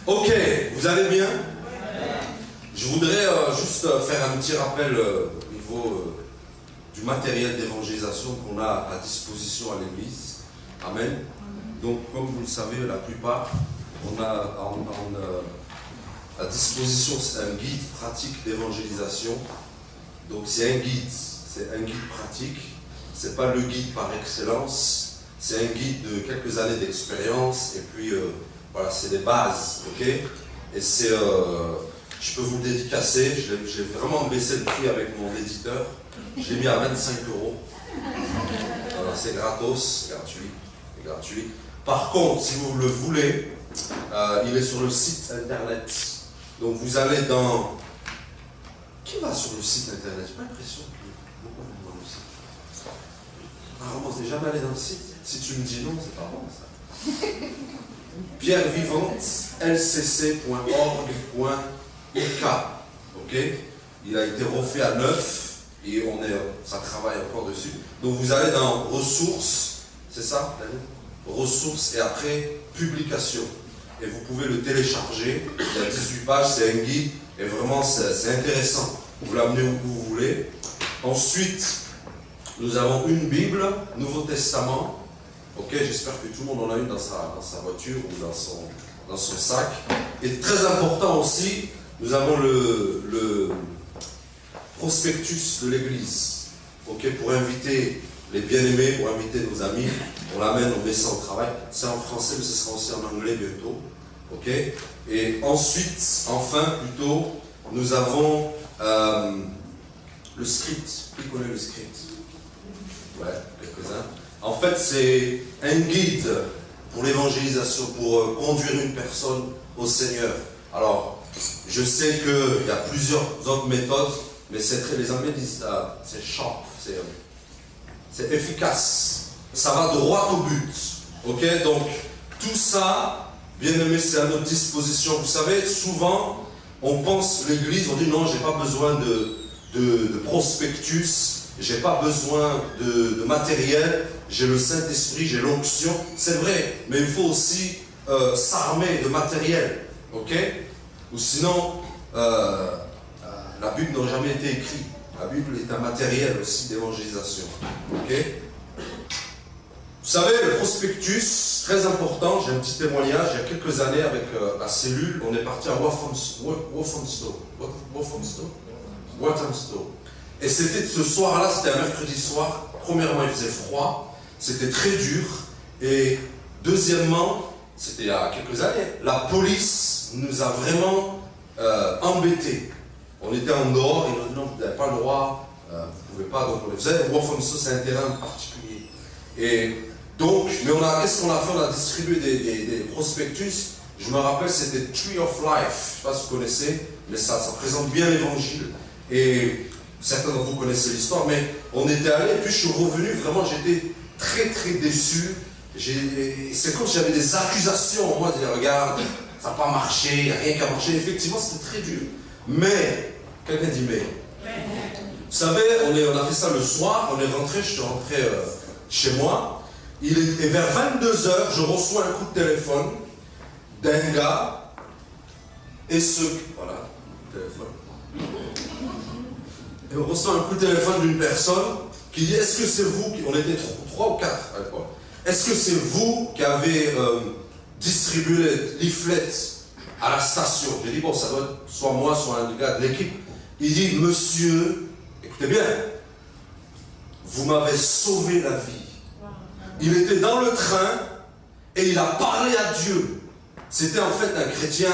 Ok, vous allez bien? Je voudrais juste faire un petit rappel au niveau du matériel d'évangélisation qu'on a à disposition à l'église. Amen. Donc, comme vous le savez, la plupart, on a à disposition un guide pratique d'évangélisation. Donc, c'est un guide pratique. C'est pas le guide par excellence. C'est un guide de quelques années d'expérience. Et puis, voilà, c'est des bases, ok? Et c'est, je peux vous le dédicacer. J'ai vraiment baissé le prix avec mon éditeur. Je l'ai mis à 25 €. C'est gratos, c'est gratuit. Par contre, si vous le voulez, il est sur le site internet. Donc vous allez dans... Qui va sur le site internet? J'ai pas l'impression que beaucoup vont dans le site. Apparemment, vous n'êtes jamais allé dans le site. Si tu me dis non, c'est pas bon ça. Pierre Vivante, lcc.org.uk. Ok? Il a été refait à neuf et ça travaille encore dessus. Donc vous allez dans ressources, c'est ça, Daniel? Ressources et après publication. Et vous pouvez le télécharger. Il y a 18 pages, c'est un guide et vraiment c'est intéressant. Vous l'amenez où vous voulez. Ensuite, nous avons une Bible, Nouveau Testament. Ok, j'espère que tout le monde en a une dans sa voiture ou dans son sac. Et très important aussi, nous avons le prospectus de l'église. Ok, pour inviter les bien-aimés, pour inviter nos amis, on l'amène, on met ça au travail. C'est en français, mais ce sera aussi en anglais bientôt. Ok. Et ensuite, enfin, plutôt, nous avons le script. Qui connaît le script? Ouais, quelques-uns. En fait, c'est un guide pour l'évangélisation, pour conduire une personne au Seigneur. Alors, je sais qu'il y a plusieurs autres méthodes, mais les Anglais disent c'est sharp, c'est efficace. Ça va droit au but. Ok, donc tout ça, bien aimé, c'est à notre disposition. Vous savez, souvent, on pense l'église, on dit non, j'ai pas besoin de prospectus. J'ai pas besoin de matériel, j'ai le Saint-Esprit, j'ai l'onction. C'est vrai, mais il faut aussi s'armer de matériel. Ok? Ou sinon, la Bible n'a jamais été écrite. La Bible est un matériel aussi d'évangélisation. Ok? Vous savez, le prospectus, très important, j'ai un petit témoignage, il y a quelques années avec la cellule, on est parti à Walthamstow. Et c'était ce soir-là, c'était un mercredi soir. Premièrement, il faisait froid, c'était très dur. Et deuxièmement, c'était il y a quelques années, la police nous a vraiment embêtés. On était en dehors, ils nous ont dit non, vous n'avez pas le droit, vous ne pouvez pas. Donc on les faisait. Walthamstow, c'est un terrain particulier. Et donc, mais qu'est-ce qu'on a fait? On a distribué des prospectus. Je me rappelle, c'était Tree of Life. Je ne sais pas si vous connaissez, mais ça présente bien l'évangile. Et certains d'entre vous connaissez l'histoire, mais on était allé, et puis je suis revenu, vraiment j'étais très très déçu. C'est comme si j'avais des accusations en moi, de dire regarde, ça n'a pas marché, il n'y a rien qui a marché. Effectivement, c'était très dur. Mais, quelqu'un dit mais. Vous savez, on a fait ça le soir, on est rentré, je suis rentré chez moi. Et vers 22 h, je reçois un coup de téléphone d'un gars, et voilà, téléphone. Et on reçoit un coup de téléphone d'une personne qui dit est-ce que c'est vous, on était 3 ou 4 à l'époque, est-ce que c'est vous qui avez distribué les leaflets à la station? J'ai dit bon, ça doit être soit moi, soit un gars de l'équipe. Il dit monsieur, écoutez bien, vous m'avez sauvé la vie. Il était dans le train et il a parlé à Dieu. C'était en fait un chrétien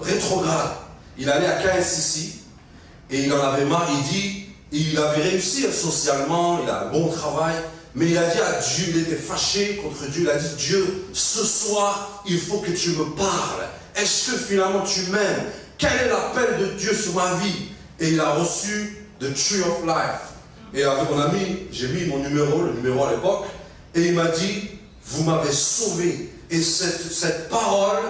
rétrograde. Il allait à KSCC. Et il en avait marre, il avait réussi socialement, il a un bon travail, mais il a dit à Dieu, il était fâché contre Dieu, il a dit Dieu, ce soir, il faut que tu me parles. Est-ce que finalement tu m'aimes? Quel est l'appel de Dieu sur ma vie? Et il a reçu The Tree of Life. Et avec mon ami, j'ai mis mon numéro, le numéro à l'époque, et il m'a dit, vous m'avez sauvé. Et cette parole,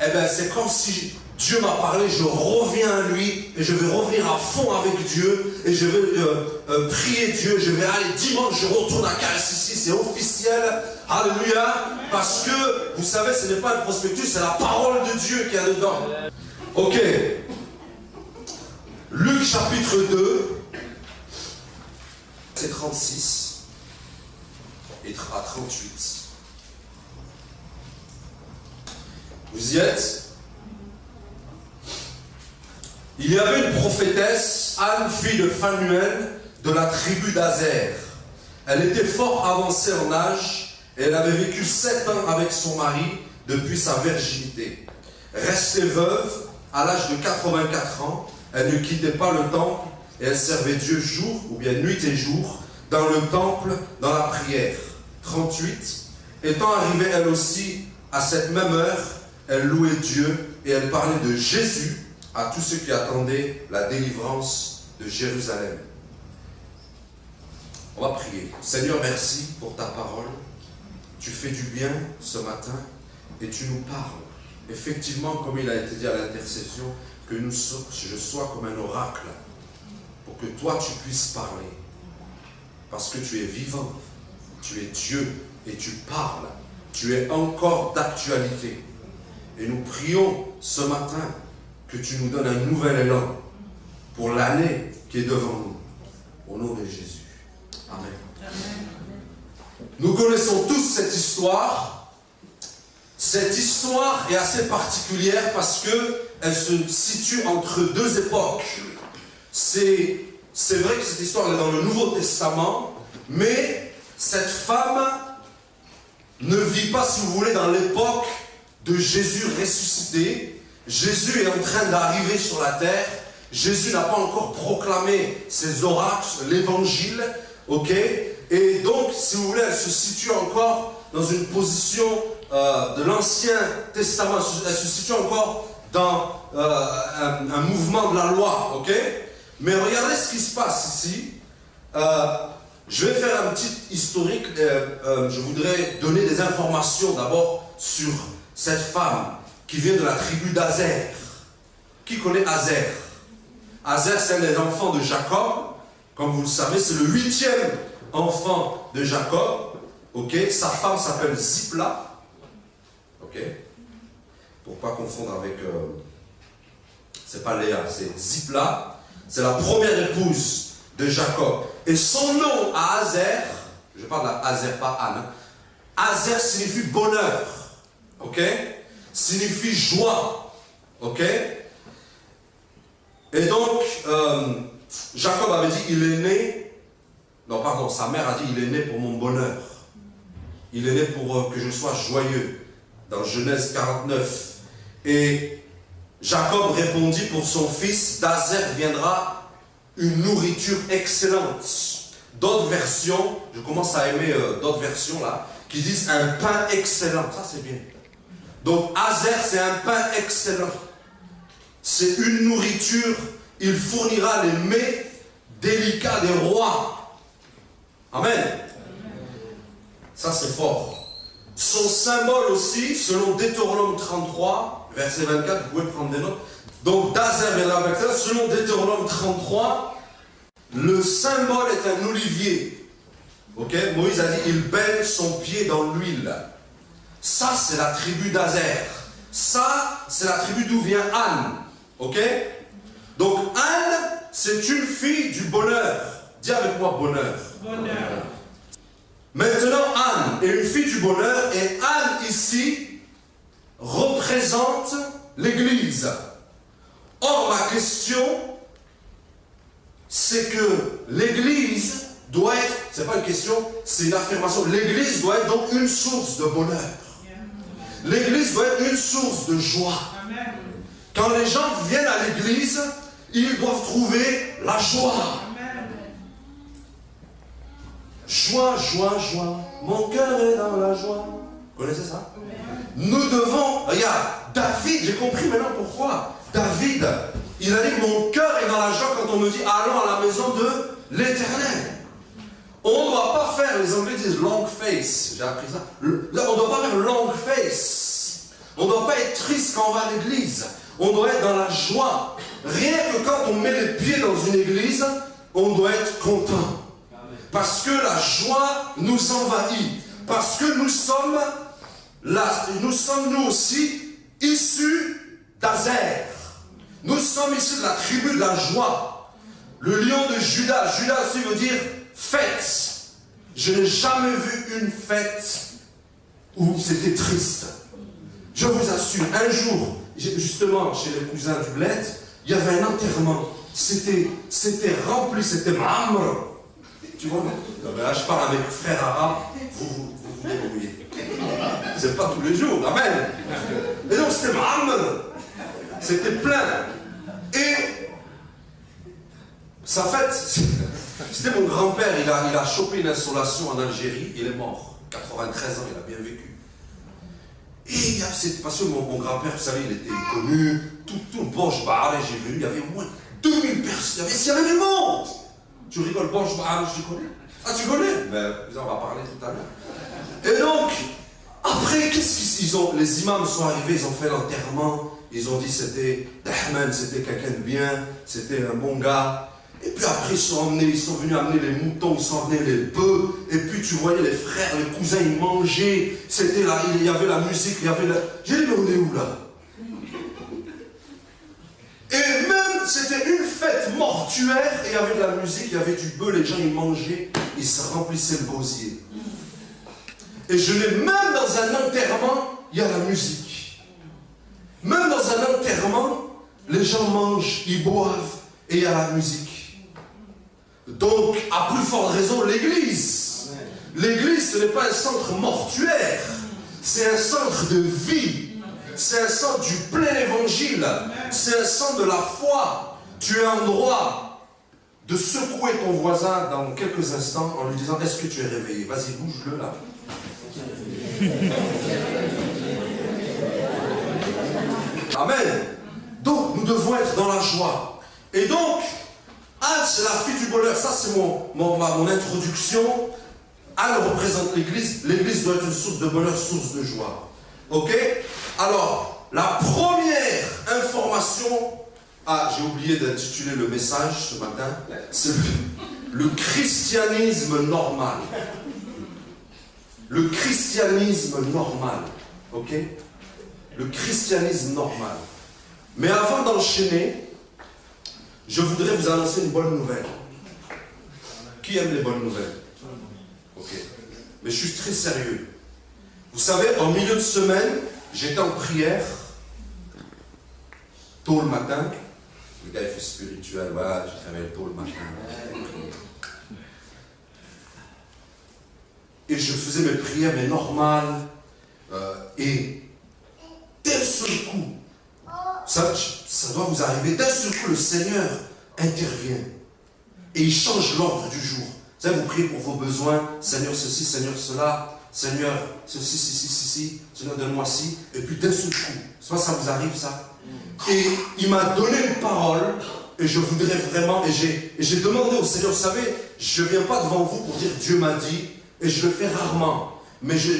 eh ben, c'est comme si Dieu m'a parlé, je reviens à lui et je vais revenir à fond avec Dieu et je vais prier Dieu, je vais aller dimanche, je retourne à KSCC, c'est officiel, alléluia, parce que, vous savez, ce n'est pas un prospectus, c'est la parole de Dieu qui est dedans. Ok, Luc chapitre 2, c'est 36 et à 38. Vous y êtes? Il y avait une prophétesse, Anne, fille de Phanuel, de la tribu d'Azer. Elle était fort avancée en âge et elle avait vécu 7 ans avec son mari depuis sa virginité. Restée veuve, à l'âge de 84 ans, elle ne quittait pas le temple et elle servait Dieu jour ou bien nuit et jour dans le temple, dans la prière. 38. Étant arrivée elle aussi à cette même heure, elle louait Dieu et elle parlait de Jésus à tous ceux qui attendaient la délivrance de Jérusalem. On va prier. Seigneur, merci pour ta parole. Tu fais du bien ce matin et tu nous parles. Effectivement, comme il a été dit à l'intercession, que je sois comme un oracle pour que toi tu puisses parler. Parce que tu es vivant, tu es Dieu et tu parles. Tu es encore d'actualité. Et nous prions ce matin que tu nous donnes un nouvel élan pour l'année qui est devant nous. Au nom de Jésus. Amen. Amen. Nous connaissons tous cette histoire. Cette histoire est assez particulière parce qu'elle se situe entre deux époques. C'est vrai que cette histoire est dans le Nouveau Testament, mais cette femme ne vit pas, si vous voulez, dans l'époque de Jésus ressuscité. Jésus est en train d'arriver sur la terre. Jésus n'a pas encore proclamé ses oracles, l'évangile, ok? Et donc, si vous voulez, elle se situe encore dans une position de l'Ancien Testament. Elle se situe encore dans un mouvement de la loi, ok? Mais regardez ce qui se passe ici. Je vais faire un petit historique. Je voudrais donner des informations d'abord sur cette femme qui vient de la tribu d'Azer. Qui connaît Azer? Azer, c'est un des enfants de Jacob. Comme vous le savez, c'est le 8e enfant de Jacob. Ok, sa femme s'appelle Zipla. Ok, pour ne pas confondre avec... c'est pas Léa, c'est Zipla. C'est la première épouse de Jacob. Et son nom à Azer, je parle d'Azer, pas Anne. Azer signifie bonheur. Ok, signifie joie. Ok. Et donc, Jacob avait dit, il est né, non pardon, sa mère a dit, il est né pour mon bonheur. Il est né pour que je sois joyeux, dans Genèse 49. Et Jacob répondit pour son fils, d'Azer viendra une nourriture excellente. D'autres versions, je commence à aimer d'autres versions là, qui disent un pain excellent. Ça c'est bien. Donc Azer c'est un pain excellent. C'est une nourriture, il fournira les mets délicats des rois. Amen. Ça c'est fort. Son symbole aussi, selon Deutéronome 33, verset 24, vous pouvez prendre des notes. Donc d'Azer et la selon Deutéronome 33, le symbole est un olivier. Ok, Moïse a dit, il baigne son pied dans l'huile. Ça c'est la tribu d'Azer. Ça c'est la tribu d'où vient Anne. Ok? Donc Anne, c'est une fille du bonheur. Dis avec moi bonheur. Bonheur. Maintenant Anne est une fille du bonheur et Anne ici représente l'Église. Or ma question, c'est que l'Église doit être, c'est pas une question, c'est une affirmation, l'Église doit être donc une source de bonheur. L'Église doit être une source de joie. Amen. Quand les gens viennent à l'église, ils doivent trouver la joie. Amen. Joie, joie, joie. Mon cœur est dans la joie. Vous connaissez ça? Amen. Nous devons... Regarde, David, j'ai compris maintenant pourquoi. David, il a dit que mon cœur est dans la joie quand on me dit allons à la maison de l'Éternel. On ne doit pas faire, les Anglais disent long face. J'ai appris ça. Là, on ne doit pas faire long face. On ne doit pas être triste quand on va à l'église. On doit être dans la joie. Rien que quand on met les pieds dans une église, on doit être content. Parce que la joie nous envahit. Parce que nous sommes nous aussi issus d'Azer. Nous sommes issus de la tribu de la joie. Le lion de Judas. Judas aussi veut dire fête. Je n'ai jamais vu une fête où c'était triste. Je vous assure, un jour, justement, chez les cousins du bled, il y avait un enterrement. C'était rempli, c'était mamre. Tu vois, non, là, je parle avec frère arabe, vous débrouillez. C'est pas tous les jours, amen. Et donc, c'était mamre. C'était plein. Et sa fête, c'était mon grand-père, il a chopé une insolation en Algérie, il est mort. 93 ans, il a bien vécu. Et c'est parce que mon grand-père, vous savez, il était connu, tout le Borj Bahar, j'ai vu, il y avait au moins 2000 personnes, il y avait du monde. Tu rigoles, Borj Bahar, je connais. Ah, tu connais? Ben, on va parler tout à l'heure. Et donc, après, qu'est-ce qu'ils ont? Les imams sont arrivés, ils ont fait l'enterrement, ils ont dit c'était Dahman, c'était quelqu'un de bien, c'était un bon gars. Et puis après, ils sont venus amener les moutons, ils sont amenés les bœufs. Et puis tu voyais les frères, les cousins, ils mangeaient. C'était là, il y avait la musique, il y avait la... J'ai dit, mais on est où là? Et même, c'était une fête mortuaire, et il y avait de la musique, il y avait du bœuf, les gens, ils mangeaient, ils se remplissaient le gosier. Et je l'ai, même dans un enterrement, il y a la musique. Même dans un enterrement, les gens mangent, ils boivent, et il y a la musique. Donc, à plus forte raison, l'église. L'église, ce n'est pas un centre mortuaire. C'est un centre de vie. C'est un centre du plein évangile. C'est un centre de la foi. Tu es en droit de secouer ton voisin dans quelques instants en lui disant, est-ce que tu es réveillé? Vas-y, bouge-le là. Amen. Donc, nous devons être dans la joie. Et donc, Anne, c'est la fille du bonheur. Ça, c'est mon introduction. Anne représente l'église. L'église doit être une source de bonheur, source de joie. Ok? Alors, la première information... Ah, j'ai oublié d'intituler le message ce matin. C'est le christianisme normal. Le christianisme normal. Ok? Le christianisme normal. Mais avant d'enchaîner, je voudrais vous annoncer une bonne nouvelle. Qui aime les bonnes nouvelles? Ok. Mais je suis très sérieux. Vous savez, en milieu de semaine, j'étais en prière, tôt le matin. Le gars, il fait spirituel. Voilà, tu te réveilles tôt le matin. Et je faisais mes prières, mais normales. Et d'un seul coup, ça doit vous arriver, d'un seul coup, le Seigneur intervient. Et il change l'ordre du jour. Vous savez, vous priez pour vos besoins. Seigneur ceci, Seigneur cela. Seigneur ceci. Seigneur donne-moi ci. Et puis d'un seul coup, soit ça vous arrive ça. Et il m'a donné une parole. Et je voudrais vraiment, et j'ai demandé au Seigneur, vous savez, je ne viens pas devant vous pour dire Dieu m'a dit. Et je le fais rarement. Mais vous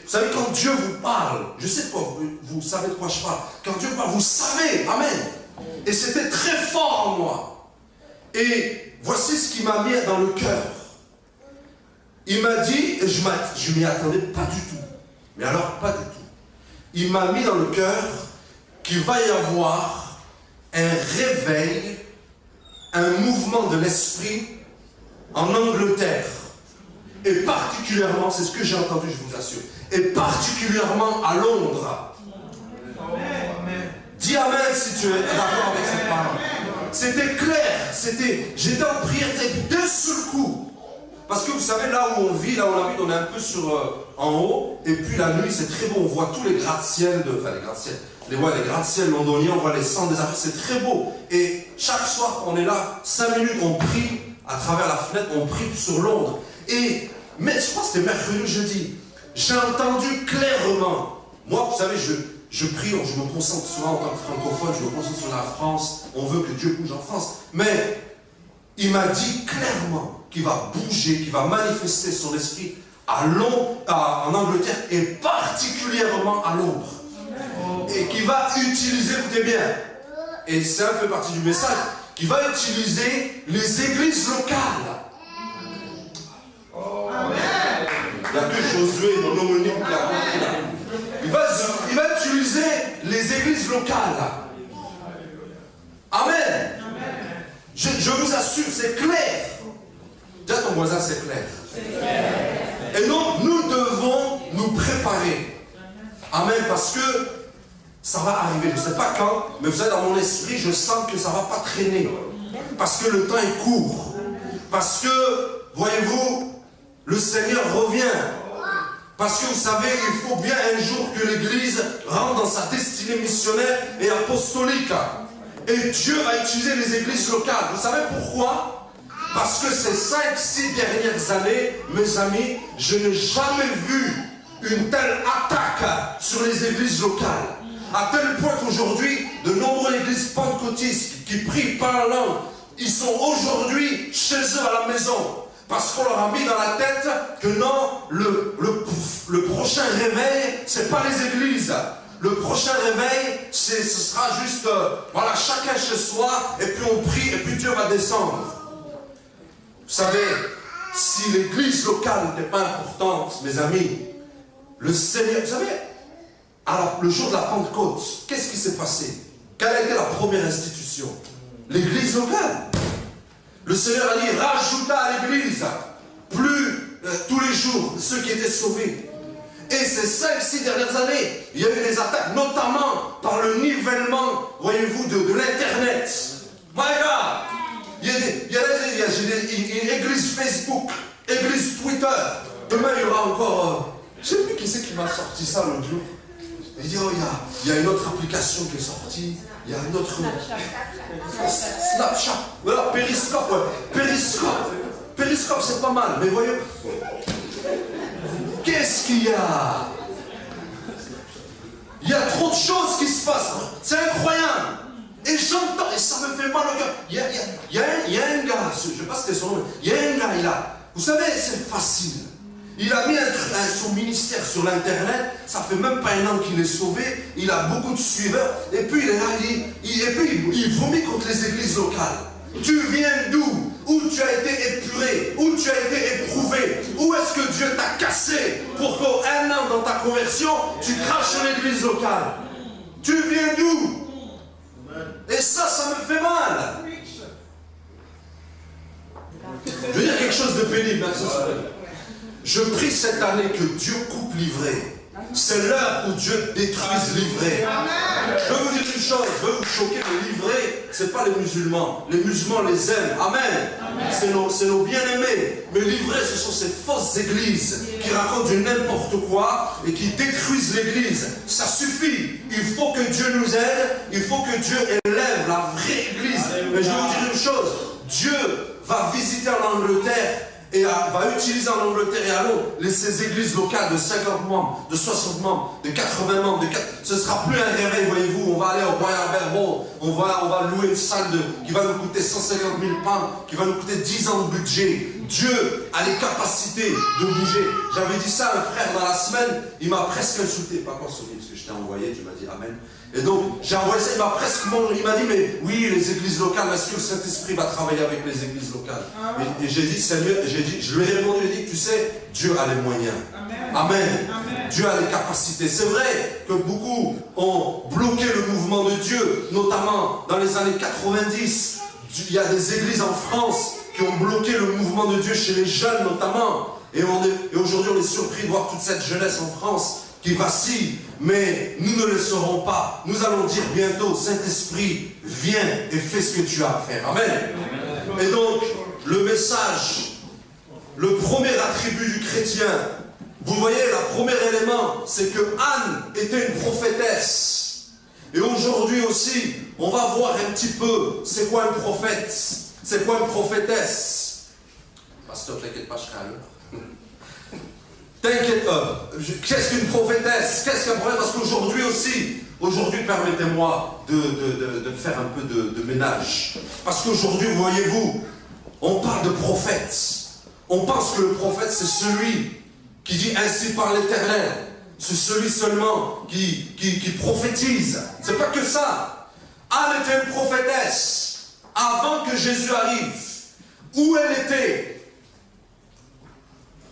savez, quand Dieu vous parle, je sais de quoi, vous savez de quoi je parle. Quand Dieu parle, vous savez, amen. Et c'était très fort en moi. Et voici ce qu'il m'a mis dans le cœur. Il m'a dit, et je ne m'y attendais pas du tout. Mais alors, pas du tout. Il m'a mis dans le cœur qu'il va y avoir un réveil, un mouvement de l'esprit en Angleterre. Et particulièrement, c'est ce que j'ai entendu, je vous assure, et particulièrement à Londres. Dis amen si tu es d'accord avec cette parole. C'était clair, j'étais en prière d'un seul coup. Parce que vous savez, là où on vit, là où on habite, on est un peu en haut, et puis la nuit c'est très beau, on voit tous les gratte-ciel, les gratte-ciel londoniens, on voit les centres des affaires, c'est très beau. Et chaque soir, on est là, 5 minutes, on prie à travers la fenêtre, on prie sur Londres. Mais je crois que c'était mercredi ou jeudi. J'ai entendu clairement. Moi, vous savez, je prie, je me concentre souvent en tant que francophone, je me concentre sur la France. On veut que Dieu bouge en France. Mais il m'a dit clairement qu'il va bouger, qu'il va manifester son esprit en Angleterre et particulièrement à Londres. Et qui va utiliser, écoutez bien, et ça fait partie du message, qui va utiliser les églises locales. Il n'y a que Josué, mon homonyme, qui a compris là. Il va utiliser les églises locales. Amen. Je vous assure, c'est clair. Dis à ton voisin, c'est clair. Et donc, nous devons nous préparer. Amen, parce que ça va arriver. Je ne sais pas quand, mais vous savez, dans mon esprit, je sens que ça ne va pas traîner. Parce que le temps est court. Parce que, voyez-vous, le Seigneur revient. Parce que vous savez, il faut bien un jour que l'Église rentre dans sa destinée missionnaire et apostolique. Et Dieu va utiliser les églises locales. Vous savez pourquoi? Parce que ces 5-6 dernières années, mes amis, je n'ai jamais vu une telle attaque sur les églises locales. À tel point qu'aujourd'hui, de nombreuses églises pentecôtistes qui prient par la langue, ils sont aujourd'hui chez eux à la maison. Parce qu'on leur a mis dans la tête que non, le prochain réveil, ce n'est pas les églises. Le prochain réveil, ce sera juste, voilà, chacun chez soi, et puis on prie, et puis Dieu va descendre. Vous savez, si l'église locale n'était pas importante, mes amis, le Seigneur, vous savez, alors, le jour de la Pentecôte, qu'est-ce qui s'est passé? Quelle a été la première institution? L'église locale. Le Seigneur a dit, rajouta à l'église, plus tous les jours, ceux qui étaient sauvés. Et ces 5-6 dernières années, il y a eu des attaques, notamment par le nivellement, voyez-vous, de l'Internet. My God! Il y a une église Facebook, église Twitter. Demain, il y aura encore... je ne sais plus qui c'est qui m'a sorti ça l'autre jour. Il dit, oh, il y a une autre application qui est sortie. Il y a une autre... Snapchat. Voilà, Periscope, ouais. Periscope, c'est pas mal. Mais voyons... Qu'est-ce qu'il y a? Il y a trop de choses qui se passent. C'est incroyable. Et j'entends, et ça me fait mal au cœur. Il y a un gars, je ne sais pas si c'était son nom, il y a un gars, il a... Vous savez, c'est facile. Il a mis son ministère sur l'internet, ça fait même pas un an qu'il est sauvé, il a beaucoup de suiveurs, et puis il est là, il vomit contre les églises locales. Tu viens d'où? Où tu as été épuré? Où tu as été éprouvé? Où est-ce que Dieu t'a cassé pour qu'un an dans ta conversion, tu craches sur l'église locale? Tu viens d'où? Et ça me fait mal. Je veux dire quelque chose de pénible. Je prie cette année que Dieu coupe l'ivrée. C'est l'heure où Dieu détruise l'ivrée. Je veux vous dire une chose, je veux vous choquer, mais l'ivrée, ce n'est pas les musulmans. Les musulmans les aiment. Amen. C'est nos bien-aimés. Mais l'ivrée, ce sont ces fausses églises qui racontent du n'importe quoi et qui détruisent l'église. Ça suffit. Il faut que Dieu nous aide. Il faut que Dieu élève la vraie église. Mais je vais vous dire une chose. Dieu va visiter en Angleterre et va utiliser en Angleterre et à Londres ces églises locales de 50 membres, de 60 membres, de 80 membres. Ce ne sera plus un réveil, voyez-vous. On va aller au Royal Albert Hall, on va louer une salle qui va nous coûter 150 000 pounds, qui va nous coûter 10 ans de budget. Dieu a les capacités de bouger. J'avais dit ça à un frère dans la semaine, il m'a presque insulté, pas consolé, parce que je t'ai envoyé, tu m'as dit Amen. Et donc, j'ai envoyé ça, il m'a dit, mais oui, les églises locales, est-ce que le Saint-Esprit va travailler avec les églises locales? Et j'ai dit, Seigneur, je lui ai répondu, j'ai dit, tu sais, Dieu a les moyens. Amen. Dieu a les capacités. C'est vrai que beaucoup ont bloqué le mouvement de Dieu, notamment dans les années 90. Il y a des églises en France qui ont bloqué le mouvement de Dieu chez les jeunes notamment. Et aujourd'hui, on est surpris de voir toute cette jeunesse en France qui vacille, mais nous ne le saurons pas. Nous allons dire bientôt, Saint-Esprit, viens et fais ce que tu as à faire. Amen. Et donc, le message, le premier attribut du chrétien, vous voyez, le premier élément, c'est que Anne était une prophétesse. Et aujourd'hui aussi, on va voir un petit peu, c'est quoi un prophète? C'est quoi une prophétesse? Pasteur, t'inquiète pas, je serai à l'heure. T'inquiète pas. Qu'est-ce qu'une prophétesse? Qu'est-ce qu'un prophète? Parce qu'aujourd'hui aussi, permettez-moi de faire un peu de ménage. Parce qu'aujourd'hui, voyez-vous, on parle de prophète. On pense que le prophète, c'est celui qui dit ainsi par l'Éternel. C'est celui seulement qui prophétise. C'est pas que ça. Anne était une prophétesse avant que Jésus arrive. Où elle était?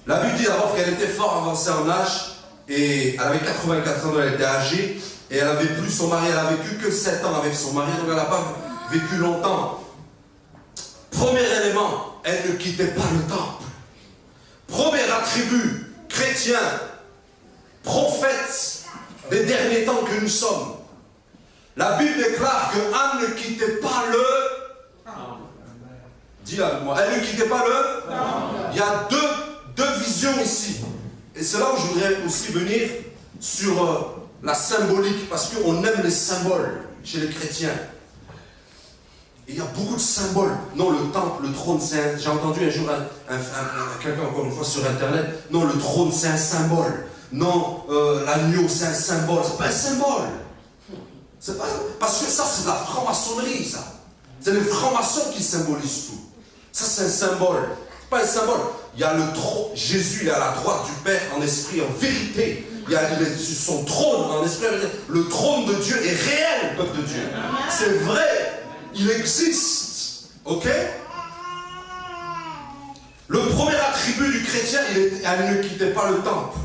La Bible dit d'abord qu'elle était fort avancée en âge et elle avait 84 ans, elle était âgée et elle n'avait plus son mari. Elle a vécu que 7 ans avec son mari, donc elle n'a pas vécu longtemps. Premier élément, elle ne quittait pas le temple. Premier attribut, chrétien, prophète des derniers temps que nous sommes. La Bible déclare que Anne ne quittait pas le... Dis avec moi, elle ne quittait pas le... Il y a deux visions ici. Et c'est là où je voudrais aussi venir sur la symbolique, parce qu'on aime les symboles chez les chrétiens. Et il y a beaucoup de symboles. Non, le temple, le trône, c'est j'ai entendu un jour quelqu'un, encore une fois, sur Internet. Non, le trône, c'est un symbole. Non, l'agneau, c'est un symbole. C'est pas un symbole. C'est pas... Parce que ça, c'est de la franc-maçonnerie, ça. C'est les francs-maçons qui symbolisent tout. Ça, c'est un symbole. C'est pas un symbole. Il y a le trône. Jésus, il est à la droite du Père en esprit, en vérité. Il est sur son trône en esprit. Le trône de Dieu est réel, peuple de Dieu. C'est vrai. Il existe. Ok? Le premier attribut du chrétien, elle ne quittait pas le temple.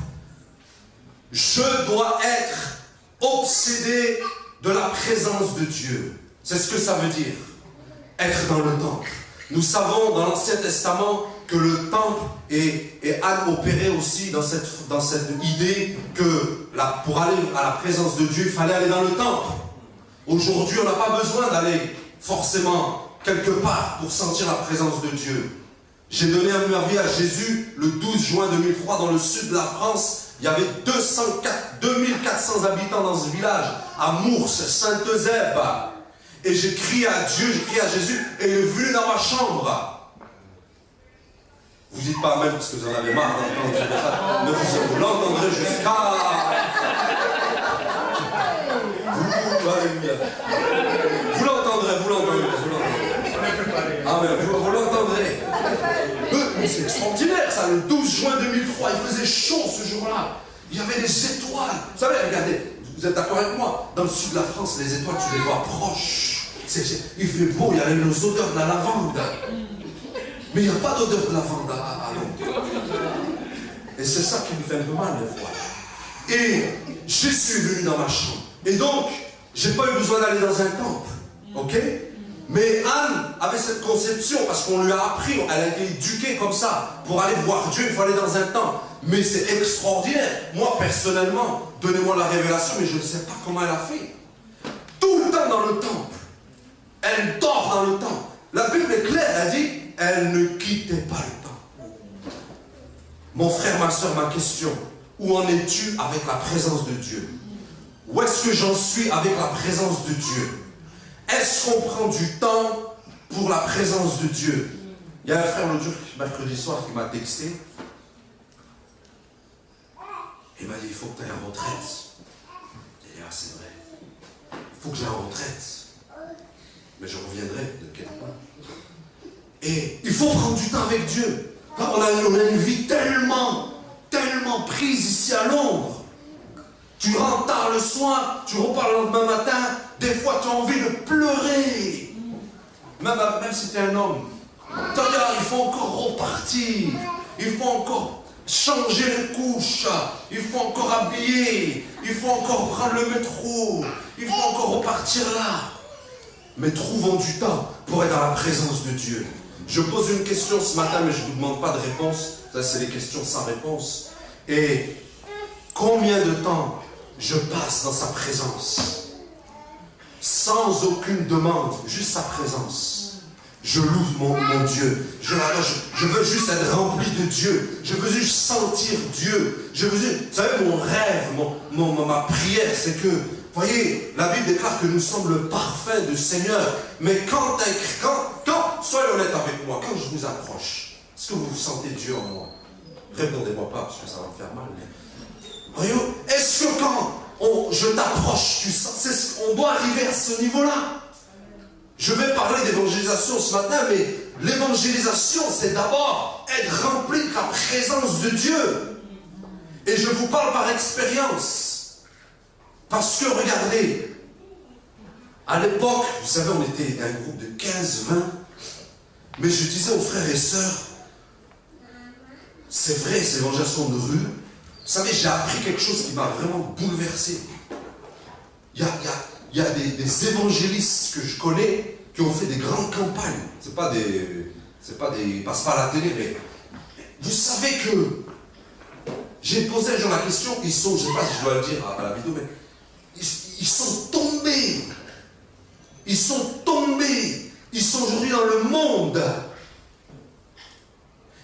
Je dois être obsédé de la présence de Dieu. C'est ce que ça veut dire. Être dans le temple. Nous savons dans l'Ancien Testament que le temple et Anne opérait aussi dans cette idée que pour aller à la présence de Dieu, il fallait aller dans le temple. Aujourd'hui, on n'a pas besoin d'aller forcément quelque part pour sentir la présence de Dieu. J'ai donné ma vie à Jésus le 12 juin 2003 dans le sud de la France. Il y avait 2400 habitants dans ce village, à Mours, Sainte-Eusèbe. Et j'ai crié à Dieu, j'ai crié à Jésus, et il est venu dans ma chambre. Vous dites pas Amen parce que vous en avez marre d'entendre ça. Mais vous l'entendrez jusqu'à... Vous l'entendrez. Amen, vous l'entendrez. Mais c'est extraordinaire ça, le 12 juin 2003, il faisait chaud ce jour-là. Il y avait des étoiles. Vous savez, regardez, vous êtes d'accord avec moi? Dans le sud de la France, les étoiles, tu les vois proches. Il fait beau, il y a les odeurs de la lavande. Mais il n'y a pas d'odeur de lavande à Londres. Et c'est ça qui me fait un peu mal des fois. Et je suis venu dans ma chambre. Et donc, je n'ai pas eu besoin d'aller dans un temple. Ok? Mais Anne avait cette conception parce qu'on lui a appris, elle a été éduquée comme ça. Pour aller voir Dieu, il faut aller dans un temple. Mais c'est extraordinaire. Moi, personnellement, donnez-moi la révélation, mais je ne sais pas comment elle a fait. Tout le temps dans le temple. Elle dort dans le temple. La Bible est claire, elle dit, elle ne quittait pas le temple. Mon frère, ma soeur, ma question, où en es-tu avec la présence de Dieu? Où est-ce que j'en suis avec la présence de Dieu? Est-ce qu'on prend du temps pour la présence de Dieu? Il y a un frère l'autre jour, mercredi soir, qui m'a texté. Il m'a dit, il faut que tu ailles en retraite. J'ai dit, ah c'est vrai. Il faut que j'aille en retraite. Mais je reviendrai de quelque part. Et il faut prendre du temps avec Dieu. Là, on a une vie tellement prise ici à Londres. Tu rentres tard le soir, tu repars le lendemain matin, des fois tu as envie de pleurer. Même si tu es un homme. Il faut encore repartir. Il faut encore changer les couches. Il faut encore habiller. Il faut encore prendre le métro. Il faut encore repartir là. Mais trouvons du temps pour être dans la présence de Dieu. Je pose une question ce matin, mais je ne vous demande pas de réponse. Ça, c'est des questions sans réponse. Et combien de temps je passe dans sa présence, sans aucune demande, juste sa présence. Je loue mon Dieu. Je veux juste être rempli de Dieu. Je veux juste sentir Dieu. Vous savez, mon rêve, ma prière, c'est que, voyez, la Bible déclare que nous sommes le parfait du Seigneur. Mais quand soyez honnête avec moi, quand je vous approche, est-ce que vous sentez Dieu en moi? Répondez-moi pas, parce que ça va me faire mal. Voyez, est-ce que quand je t'approche, tu sens, on doit arriver à ce niveau-là? Je vais parler d'évangélisation ce matin, mais l'évangélisation, c'est d'abord être rempli de la présence de Dieu. Et je vous parle par expérience. Parce que regardez, à l'époque, vous savez, on était un groupe de 15-20. Mais je disais aux frères et sœurs, c'est vrai, ces évangélisations de rue. Vous savez, j'ai appris quelque chose qui m'a vraiment bouleversé. Il y a des évangélistes que je connais qui ont fait des grandes campagnes. C'est pas des, ils passent pas à la télé, mais vous savez que j'ai posé un jour la question, ils sont, je ne sais pas si je dois le dire à la vidéo, mais ils sont tombés. Ils sont tombés. Ils sont aujourd'hui dans le monde.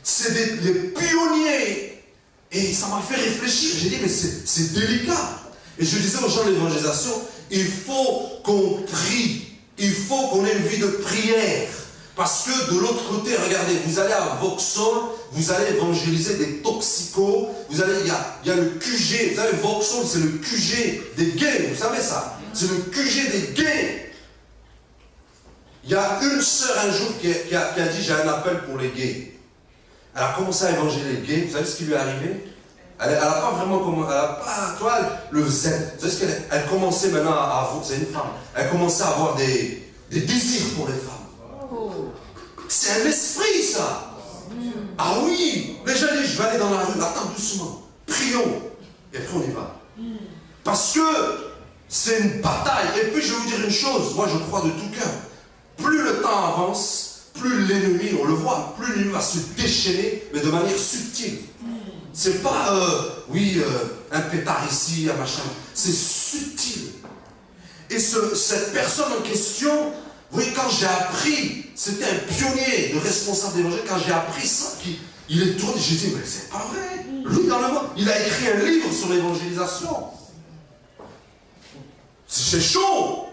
C'est des pionniers. Et ça m'a fait réfléchir. J'ai dit, mais c'est délicat. Et je disais aux gens de l'évangélisation, il faut qu'on prie. Il faut qu'on ait une vie de prière. Parce que de l'autre côté, regardez, vous allez à Vauxhall, vous allez évangéliser des toxicos, vous allez, il y a le QG, vous savez, Vauxhall, c'est le QG des gays, vous savez ça? C'est le QG des gays. Il y a une sœur un jour qui a dit, j'ai un appel pour les gays. Elle a commencé à évangéliser les gays, vous savez ce qui lui est arrivé? Elle n'a pas vraiment commencé, elle n'a pas, toi, le zèle. Vous savez ce qu'elle commençait maintenant à avoir, c'est une femme, elle commençait à avoir des désirs pour les femmes. C'est un esprit, ça. Ah oui, les gens disent, je vais aller dans la rue, attends doucement, prions, et après on y va. Parce que c'est une bataille. Et puis je vais vous dire une chose, moi je crois de tout cœur, plus le temps avance, plus l'ennemi, on le voit, plus l'ennemi va se déchaîner, mais de manière subtile. C'est pas, un pétard ici, un machin, c'est subtil. Et cette personne en question, vous voyez, quand j'ai appris, c'était un pionnier de responsable d'évangile, quand j'ai appris ça, il est tourné, j'ai dit, mais c'est pas vrai. Lui, dans le monde, il a écrit un livre sur l'évangélisation. C'est chaud.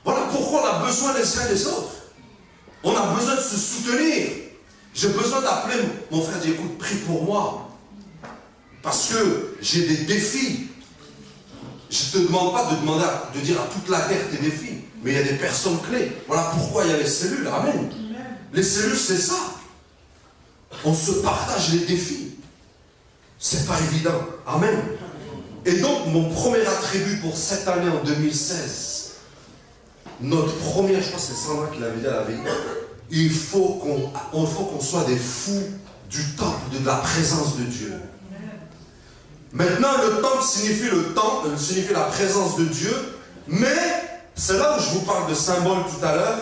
Voilà pourquoi on a besoin les uns des autres. On a besoin de se soutenir. J'ai besoin d'appeler mon frère, dit, écoute, prie pour moi. Parce que j'ai des défis. Je ne te demande pas de dire à toute la terre tes défis. Mais il y a des personnes clés. Voilà pourquoi il y a les cellules. Amen. Les cellules, c'est ça. On se partage les défis. C'est pas évident. Amen. Et donc, mon premier attribut pour cette année en 2016, notre première, je crois que c'est Sandra qui l'avait dit à la veille, il faut qu'on soit des fous du temple, de la présence de Dieu. Maintenant, le temple signifie la présence de Dieu, mais c'est là où je vous parle de symbole tout à l'heure.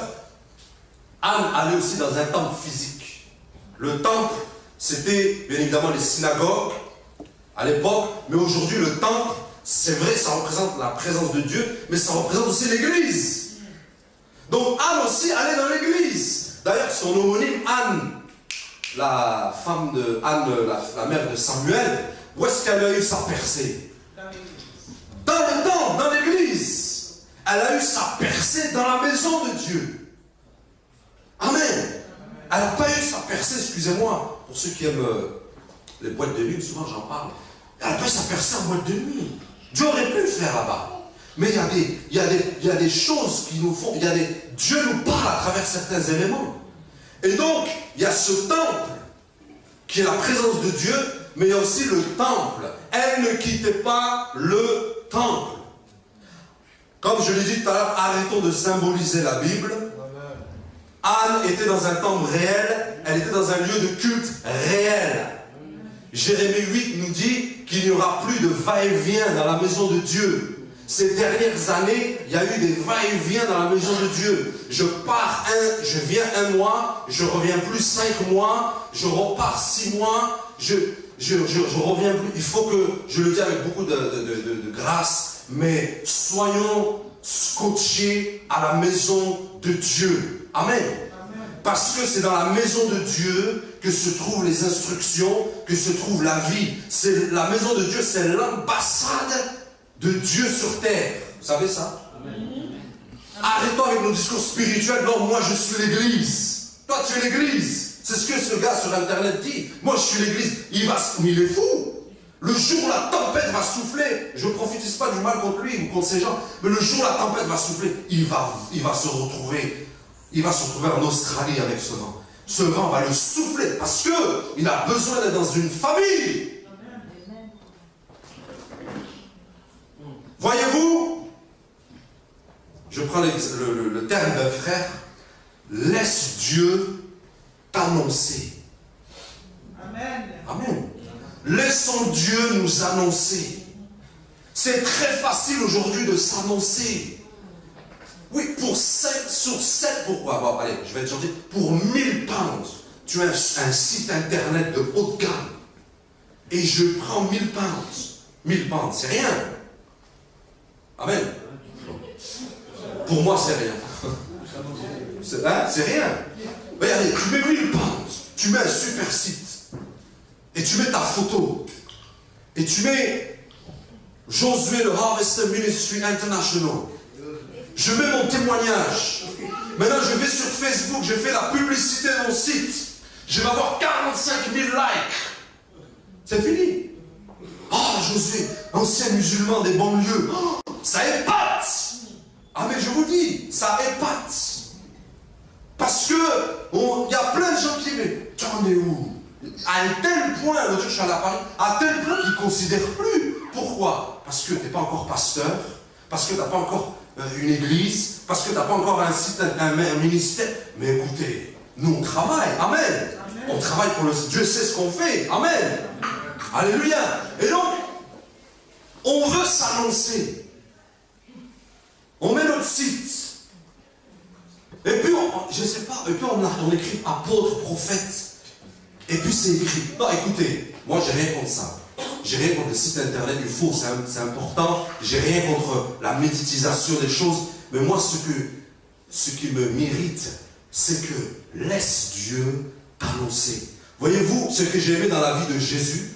Anne allait aussi dans un temple physique. Le temple, c'était bien évidemment les synagogues à l'époque, mais aujourd'hui le temple, c'est vrai, ça représente la présence de Dieu, mais ça représente aussi l'église. Donc Anne aussi allait dans l'église. D'ailleurs, son homonyme Anne, la femme de Anne, la mère de Samuel, où est-ce qu'elle a eu sa percée? Dans le temple, dans l'église. Elle a eu sa percée dans la maison de Dieu. Amen. Elle n'a pas eu sa percée, excusez-moi, pour ceux qui aiment les boîtes de nuit, souvent j'en parle. Elle n'a pas eu sa percée en boîte de nuit. Dieu aurait pu le faire là-bas. Mais il y a des choses qui nous font, Dieu nous parle à travers certains éléments. Et donc, il y a ce temple qui est la présence de Dieu, mais il y a aussi le temple. Elle ne quittait pas le temple. Comme je l'ai dit tout à l'heure, arrêtons de symboliser la Bible. Anne était dans un temple réel, elle était dans un lieu de culte réel. Jérémie 8 nous dit qu'il n'y aura plus de va-et-vient dans la maison de Dieu. Ces dernières années, il y a eu des va-et-vient dans la maison de Dieu. Je viens un mois, je reviens plus 5 mois, je repars 6 mois, je reviens plus. Il faut que, je le dis avec beaucoup de grâce, mais soyons scotchés à la maison de Dieu. Amen. Parce que c'est dans la maison de Dieu que se trouvent les instructions, que se trouve la vie. La maison de Dieu, c'est l'ambassade de Dieu sur terre. Vous savez ça? Arrêtons avec nos discours spirituels. Non, moi je suis l'église. Toi tu es l'église. C'est ce que ce gars sur internet dit. Moi je suis l'église. Mais il est fou. Le jour où la tempête va souffler, je ne prophétise pas du mal contre lui ou contre ces gens, mais le jour où la tempête va souffler, il va se retrouver en Australie avec ce vent. Ce vent va le souffler parce qu'il a besoin d'être dans une famille. Voyez-vous, je prends le terme d'un frère, laisse Dieu t'annoncer. Amen. Amen. Laissons Dieu nous annoncer. C'est très facile aujourd'hui de s'annoncer. Oui, pour 5 sur 7, pourquoi? Bon, allez, je vais te dire, pour 1000 pounds, tu as un site internet de haut de gamme. Et je prends 1000 pounds. 1000 pounds, c'est rien. Amen. Pour moi, c'est rien. C'est rien. Regardez, tu mets 1000 pounds, tu mets un super site. Et tu mets ta photo. Et tu mets Josué le Harvester Ministry International. Je mets mon témoignage. Maintenant, je vais sur Facebook, je fais la publicité de mon site. Je vais avoir 45 000 likes. C'est fini. Ah, Josué, ancien musulman des banlieues. Oh, ça épate. Ah, mais je vous dis, ça épate. Parce que il y a plein de gens qui disent, mais tu en es où? À un tel point, l'autre jour je suis allé à Paris, à tel point qu'ils ne considèrent plus. Pourquoi? Parce que tu n'es pas encore pasteur, parce que tu n'as pas encore une église, parce que tu n'as pas encore un site, un ministère. Mais écoutez, nous on travaille, amen. Amen. On travaille pour le Dieu sait ce qu'on fait, amen. Amen. Alléluia. Et donc, on veut s'annoncer. On met notre site. Et puis, je ne sais pas, et puis on écrit apôtre, prophète. Et puis c'est écrit. Non, écoutez, moi j'ai rien contre ça. J'ai rien contre le site internet, il faut, c'est important. J'ai rien contre la médiatisation des choses. Mais moi, ce qui me mérite, c'est que laisse Dieu t'annoncer. Voyez-vous ce que j'ai aimé dans la vie de Jésus?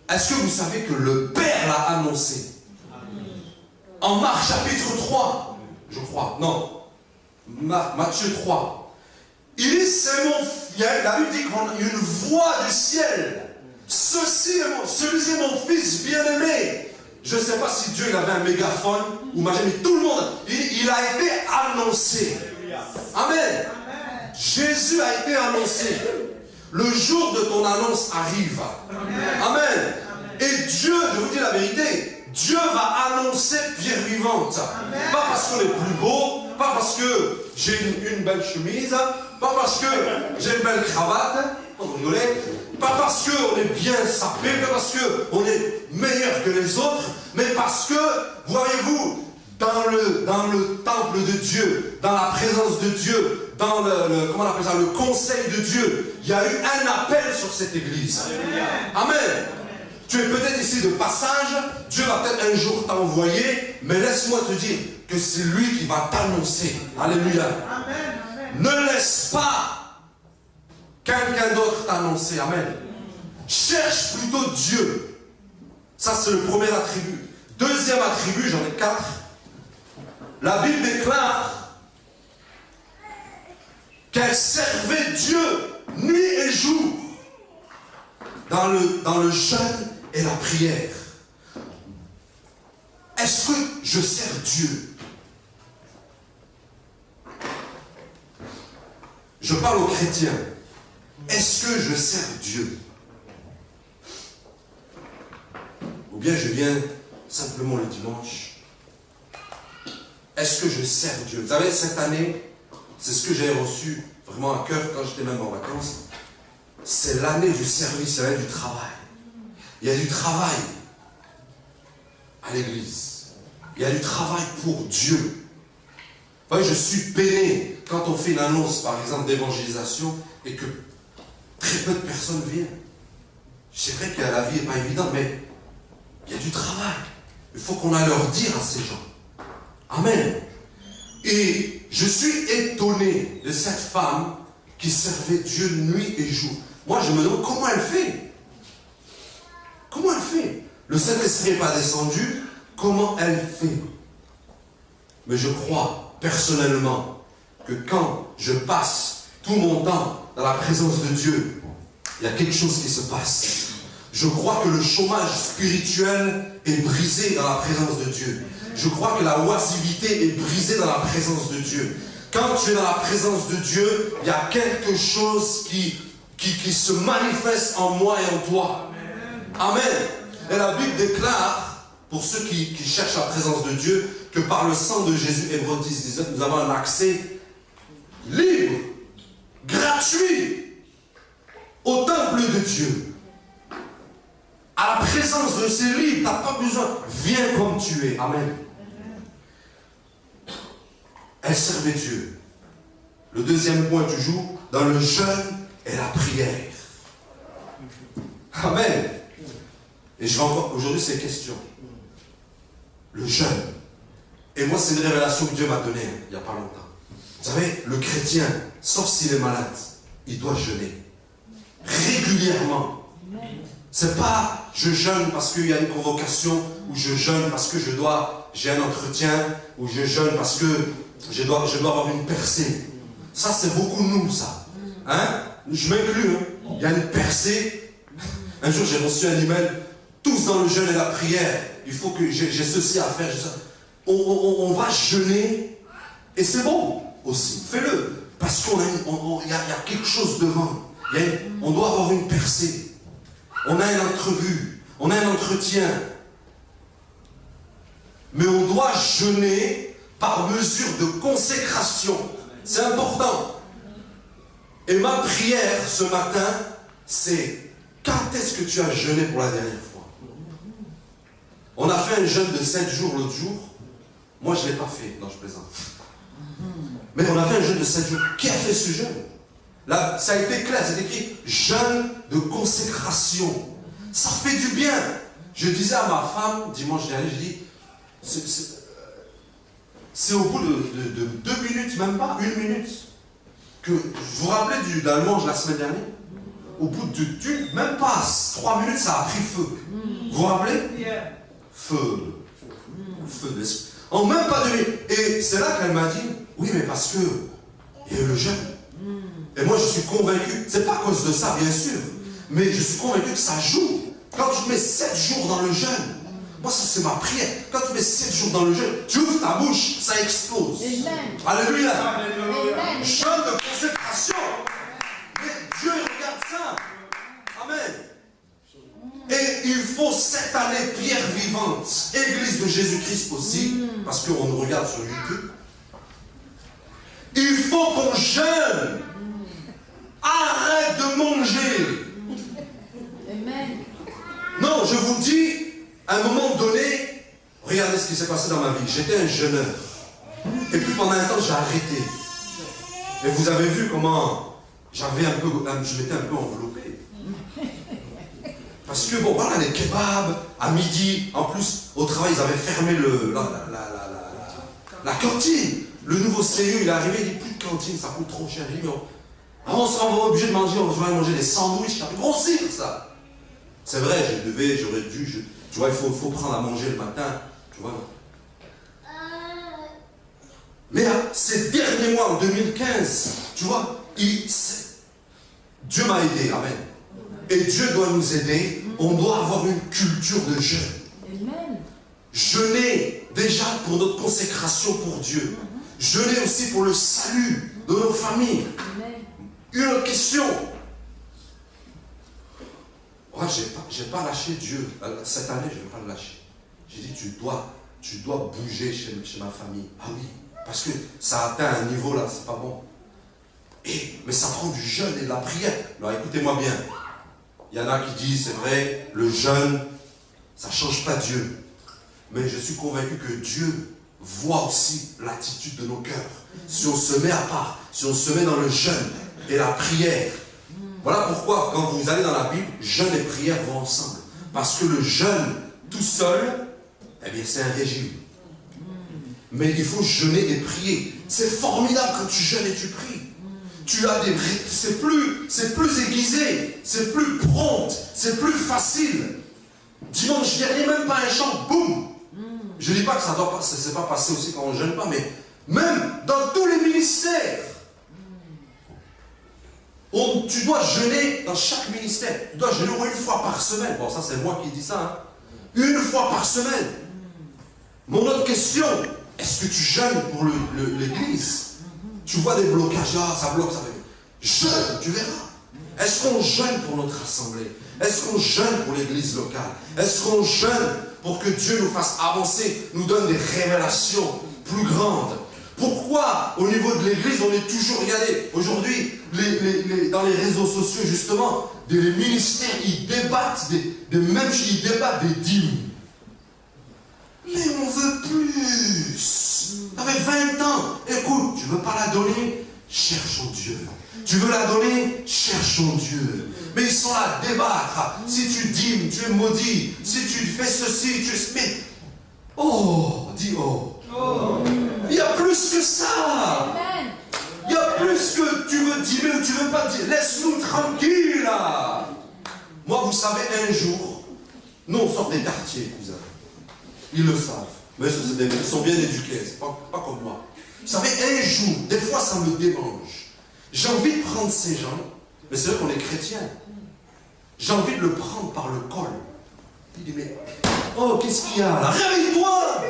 Est-ce que vous savez que le Père l'a annoncé? En Marc chapitre 3, je crois, non, Matthieu 3. Il dit, c'est mon fils, la Bible dit qu'on a une voix du ciel. Celui-ci est mon fils bien-aimé. Je ne sais pas si Dieu il avait un mégaphone ou machin, mais tout le monde, il a été annoncé. Amen. Amen. Jésus a été annoncé. Le jour de ton annonce arrive. Amen. Amen. Et Dieu, je vous dis la vérité, Dieu va annoncer pierre vivante. Amen. Pas parce qu'on est plus beau, pas parce que j'ai une belle chemise, pas parce que j'ai une belle cravate, vous rigolez, pas parce qu'on est bien sapé, pas parce qu'on est meilleur que les autres, mais parce que, voyez-vous, dans le temple de Dieu, dans la présence de Dieu, dans comment on appelle ça, le conseil de Dieu, il y a eu un appel sur cette église. Amen. Amen. Tu es peut-être ici de passage, Dieu va peut-être un jour t'envoyer, mais laisse-moi te dire que c'est lui qui va t'annoncer. Alléluia. Amen. Ne laisse pas quelqu'un d'autre t'annoncer. Amen. Cherche plutôt Dieu. Ça, c'est le premier attribut. Deuxième attribut, j'en ai 4. La Bible déclare qu'elle servait Dieu nuit et jour dans le jeûne et la prière. Est-ce que je sers Dieu? Je parle aux chrétiens. Est-ce que je sers Dieu? Ou bien je viens simplement le dimanche? Est-ce que je sers Dieu? Vous savez, cette année, c'est ce que j'ai reçu vraiment à cœur quand j'étais même en vacances. C'est l'année du service, c'est l'année du travail. Il y a du travail à l'église. Il y a du travail pour Dieu. Vous voyez, je suis peiné quand on fait une annonce, par exemple, d'évangélisation et que très peu de personnes viennent. C'est vrai que la vie n'est pas évidente, mais il y a du travail. Il faut qu'on aille leur dire à ces gens. Amen. Et je suis étonné de cette femme qui servait Dieu nuit et jour. Moi, je me demande comment elle fait. Comment elle fait? Le Saint-Esprit n'est pas descendu. Comment elle fait? Mais je crois, personnellement, que quand je passe tout mon temps dans la présence de Dieu, il y a quelque chose qui se passe. Je crois que le chômage spirituel est brisé dans la présence de Dieu. Je crois que la oisivité est brisée dans la présence de Dieu. Quand tu es dans la présence de Dieu, il y a quelque chose qui se manifeste en moi et en toi. Amen. Et la Bible déclare pour ceux qui cherchent la présence de Dieu, que par le sang de Jésus, Hébreux 10, 19, nous avons un accès libre, gratuit, au temple de Dieu. À la présence de ces livres, tu n'as pas besoin. Viens comme tu es. Amen. Elle servait Dieu. Le deuxième point toujours, dans le jeûne et la prière. Amen. Et je vais encore, aujourd'hui c'est question. Le jeûne. Et moi c'est une révélation que Dieu m'a donnée il n'y a pas longtemps. Vous savez, le chrétien, sauf s'il est malade, il doit jeûner. Régulièrement. C'est pas je jeûne parce qu'il y a une convocation, ou je jeûne parce que j'ai un entretien, ou je jeûne parce que je dois avoir une percée. Ça c'est beaucoup nous ça. Hein? Je m'inclus. Hein? Il y a une percée. Un jour j'ai reçu un email, tous dans le jeûne et la prière. Il faut que j'ai ceci à faire. On va jeûner et c'est bon aussi. Fais-le. Parce qu'il y a quelque chose devant. On doit avoir une percée. On a une entrevue, on a un entretien. Mais on doit jeûner par mesure de consécration. C'est important. Et ma prière ce matin, c'est quand est-ce que tu as jeûné pour la dernière fois? On a fait un jeûne de 7 jours l'autre jour. Moi, je ne l'ai pas fait. Non, je plaisante. Mais on a fait un jeûne de 7 jours. Qui a fait ce jeûne? Là, ça a été clair, c'est écrit jeûne de consécration. Ça fait du bien. Je disais à ma femme, dimanche dernier, je dis, c'est au bout de 2 minutes, même pas 1 minute, que vous vous rappelez de la louange la semaine dernière? Au bout de même pas 3 minutes, ça a pris feu. Vous vous rappelez? Feu. Feu de l'esprit. En même pas 2 minutes. Et c'est là qu'elle m'a dit, oui, mais parce que il y a eu le jeûne. Et moi, je suis convaincu, c'est pas à cause de ça, bien sûr, mais je suis convaincu que ça joue. Quand tu mets 7 jours dans le jeûne, moi, ça c'est ma prière. Quand tu mets 7 jours dans le jeûne, tu ouvres ta bouche, ça explose. Amen. Alléluia. Amen. Jeûne de consécration. Mais Dieu regarde ça. Amen. Et il faut cette année, pierre vivante, Église de Jésus-Christ aussi, parce qu'on nous regarde sur YouTube. Il faut qu'on jeûne. Arrête de manger. Amen. Non, je vous dis, à un moment donné, regardez ce qui s'est passé dans ma vie. J'étais un jeûneur. Et puis pendant un temps, j'ai arrêté. Et vous avez vu comment je m'étais un peu enveloppé. Parce que, bon, voilà, les kebabs, à midi, en plus, au travail, ils avaient fermé la cantine. Le nouveau CE, il est arrivé, il dit, plus de cantine, ça coûte trop cher. Il dit, on sera obligé de manger, on va manger des sandwichs, ça fait grossir ça. C'est vrai, j'aurais dû, tu vois, il faut prendre à manger le matin, tu vois. Mais ces derniers mois, en 2015, tu vois, Dieu m'a aidé, amen. Et Dieu doit nous aider, on doit avoir une culture de jeûne. Jeûner déjà pour notre consécration pour Dieu. Jeûner aussi pour le salut de nos familles. Une autre question. Moi, je n'ai pas lâché Dieu. Cette année, je ne vais pas le lâcher. J'ai dit, tu dois bouger chez ma famille. Ah oui, parce que ça a atteint un niveau là, c'est pas bon. Mais ça prend du jeûne et de la prière. Alors écoutez-moi bien. Il y en a qui disent, c'est vrai, le jeûne, ça ne change pas Dieu. Mais je suis convaincu que Dieu voit aussi l'attitude de nos cœurs. Si on se met à part, si on se met dans le jeûne et la prière. Voilà pourquoi, quand vous allez dans la Bible, jeûne et prière vont ensemble. Parce que le jeûne, tout seul, eh bien, c'est un régime. Mais il faut jeûner et prier. C'est formidable quand tu jeûnes et tu pries. C'est plus aiguisé, c'est plus prompt, c'est plus facile. Dimanche dernier, même pas un chant, boum. Je ne dis pas que ça ne s'est pas passé aussi quand on ne jeûne pas, mais même dans tous les ministères, tu dois jeûner dans chaque ministère. Tu dois jeûner au moins 1 fois par semaine. Bon, ça c'est moi qui dis ça. Hein. 1 fois par semaine. Mon autre question, est-ce que tu jeûnes pour l'église? Tu vois des blocages, ça bloque, ça fait. Jeûne, tu verras. Est-ce qu'on jeûne pour notre assemblée? Est-ce qu'on jeûne pour l'église locale? Est-ce qu'on jeûne pour que Dieu nous fasse avancer, nous donne des révélations plus grandes. Pourquoi, au niveau de l'église, on est toujours, regardez, aujourd'hui, dans les réseaux sociaux, justement, les ministères, ils débattent ils débattent des dîmes. Mais on veut plus. Avec 20 ans, écoute, tu ne veux pas la donner, cherche en Dieu. Tu veux la donner, cherche en Dieu. Mais ils sont là à débattre. Si tu dîmes, tu es maudit. Si tu fais ceci, tu es... Mais, oh, dis oh. Il y a plus que ça. Il y a plus que tu veux dîmer ou tu ne veux pas dîmer. Laisse-nous tranquilles là. Moi, vous savez, un jour, nous on sort des quartiers, cousin. Ils le savent. Mais ils sont bien éduqués, c'est pas comme moi. Vous savez, un jour, des fois ça me démange. J'ai envie de prendre ces gens, mais c'est vrai qu'on est chrétiens. J'ai envie de le prendre par le col. Il dit, mais, oh, qu'est-ce qu'il y a là? Réveille-toi!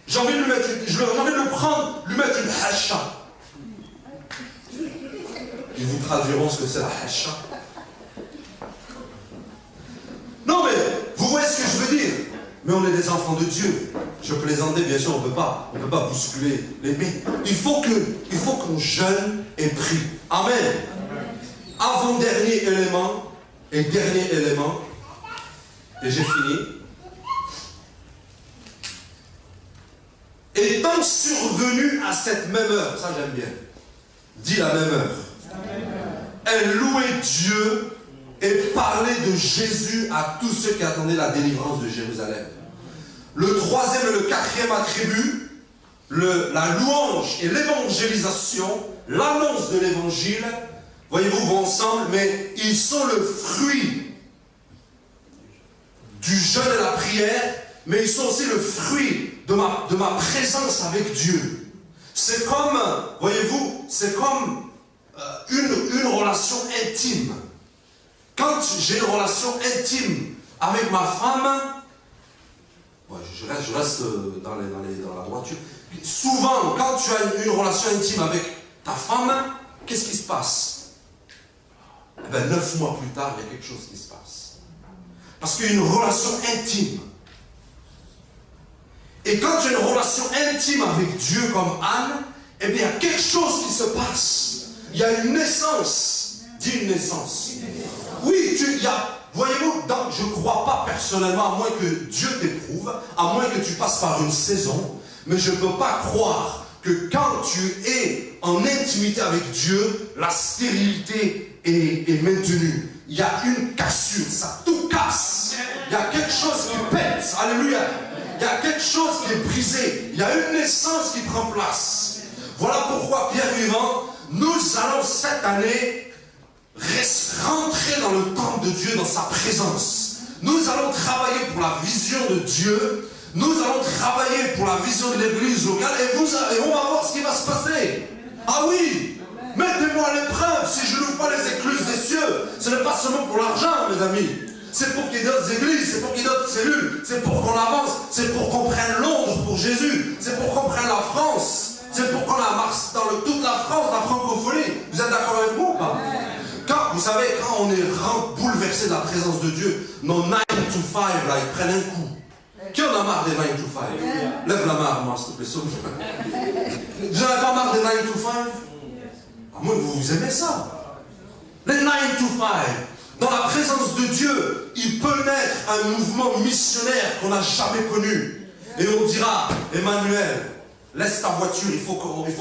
J'ai envie de le prendre, lui mettre une hacha. Ils vous traduiront ce que c'est la hacha. Non mais, vous voyez ce que je veux dire? Mais on est des enfants de Dieu. Je plaisantais, bien sûr, on ne peut pas bousculer les mais il faut qu'on jeûne et prie. Amen. Avant-dernier élément, et dernier élément, et j'ai fini. Étant survenu à cette même heure, ça j'aime bien, dit la même heure, elle louait Dieu et parlait de Jésus à tous ceux qui attendaient la délivrance de Jérusalem. Le troisième et le quatrième attribut, la louange et l'évangélisation, l'annonce de l'évangile, voyez-vous, vont ensemble, mais ils sont le fruit du jeûne et la prière, mais ils sont aussi le fruit de ma présence avec Dieu. C'est comme, voyez-vous, c'est comme une relation intime. Quand j'ai une relation intime avec ma femme, je reste dans la droiture. Souvent, quand tu as une relation intime avec ta femme, qu'est-ce qui se passe? Eh bien, 9 mois plus tard, il y a quelque chose qui se passe. Parce qu'il y a une relation intime. Et quand tu as une relation intime avec Dieu comme Anne, eh bien, il y a quelque chose qui se passe. Il y a une naissance. Dis une naissance. Oui, voyez-vous, je ne crois pas personnellement, à moins que Dieu t'éprouve, à moins que tu passes par une saison, mais je ne peux pas croire que quand tu es en intimité avec Dieu, la stérilité est maintenue. Il y a une cassure, ça tout casse. Il y a quelque chose qui pète, alléluia. Il y a quelque chose qui est brisé. Il y a une naissance qui prend place. Voilà pourquoi, Pierre vivant, nous allons cette année rentrer dans le temple de Dieu, dans sa présence. Nous allons travailler pour la vision de Dieu. Nous allons travailler pour la vision de l'église locale. Et on va voir ce qui va se passer. Ah oui, mettez-moi à l'épreuve si je n'ouvre pas les écluses des cieux. Ce n'est pas seulement pour l'argent, mes amis. C'est pour qu'il y ait d'autres églises, c'est pour qu'il y ait d'autres cellules, c'est pour qu'on avance, c'est pour qu'on prenne Londres pour Jésus, c'est pour qu'on prenne la France, c'est pour qu'on la marche dans toute la France, la francophonie. Vous êtes d'accord avec moi ou pas? Vous savez, quand on est bouleversé de la présence de Dieu, nos 9 to 5, là, ils prennent un coup. Qui en a marre des 9 to 5? Lève la main, moi, s'il te plaît, sauve-moi. Vous n'avez pas marre des 9 to 5? À moins que vous aimez ça. Les 9 to 5. Dans la présence de Dieu, il peut naître un mouvement missionnaire qu'on n'a jamais connu. Et on dira, Emmanuel, laisse ta voiture, il faut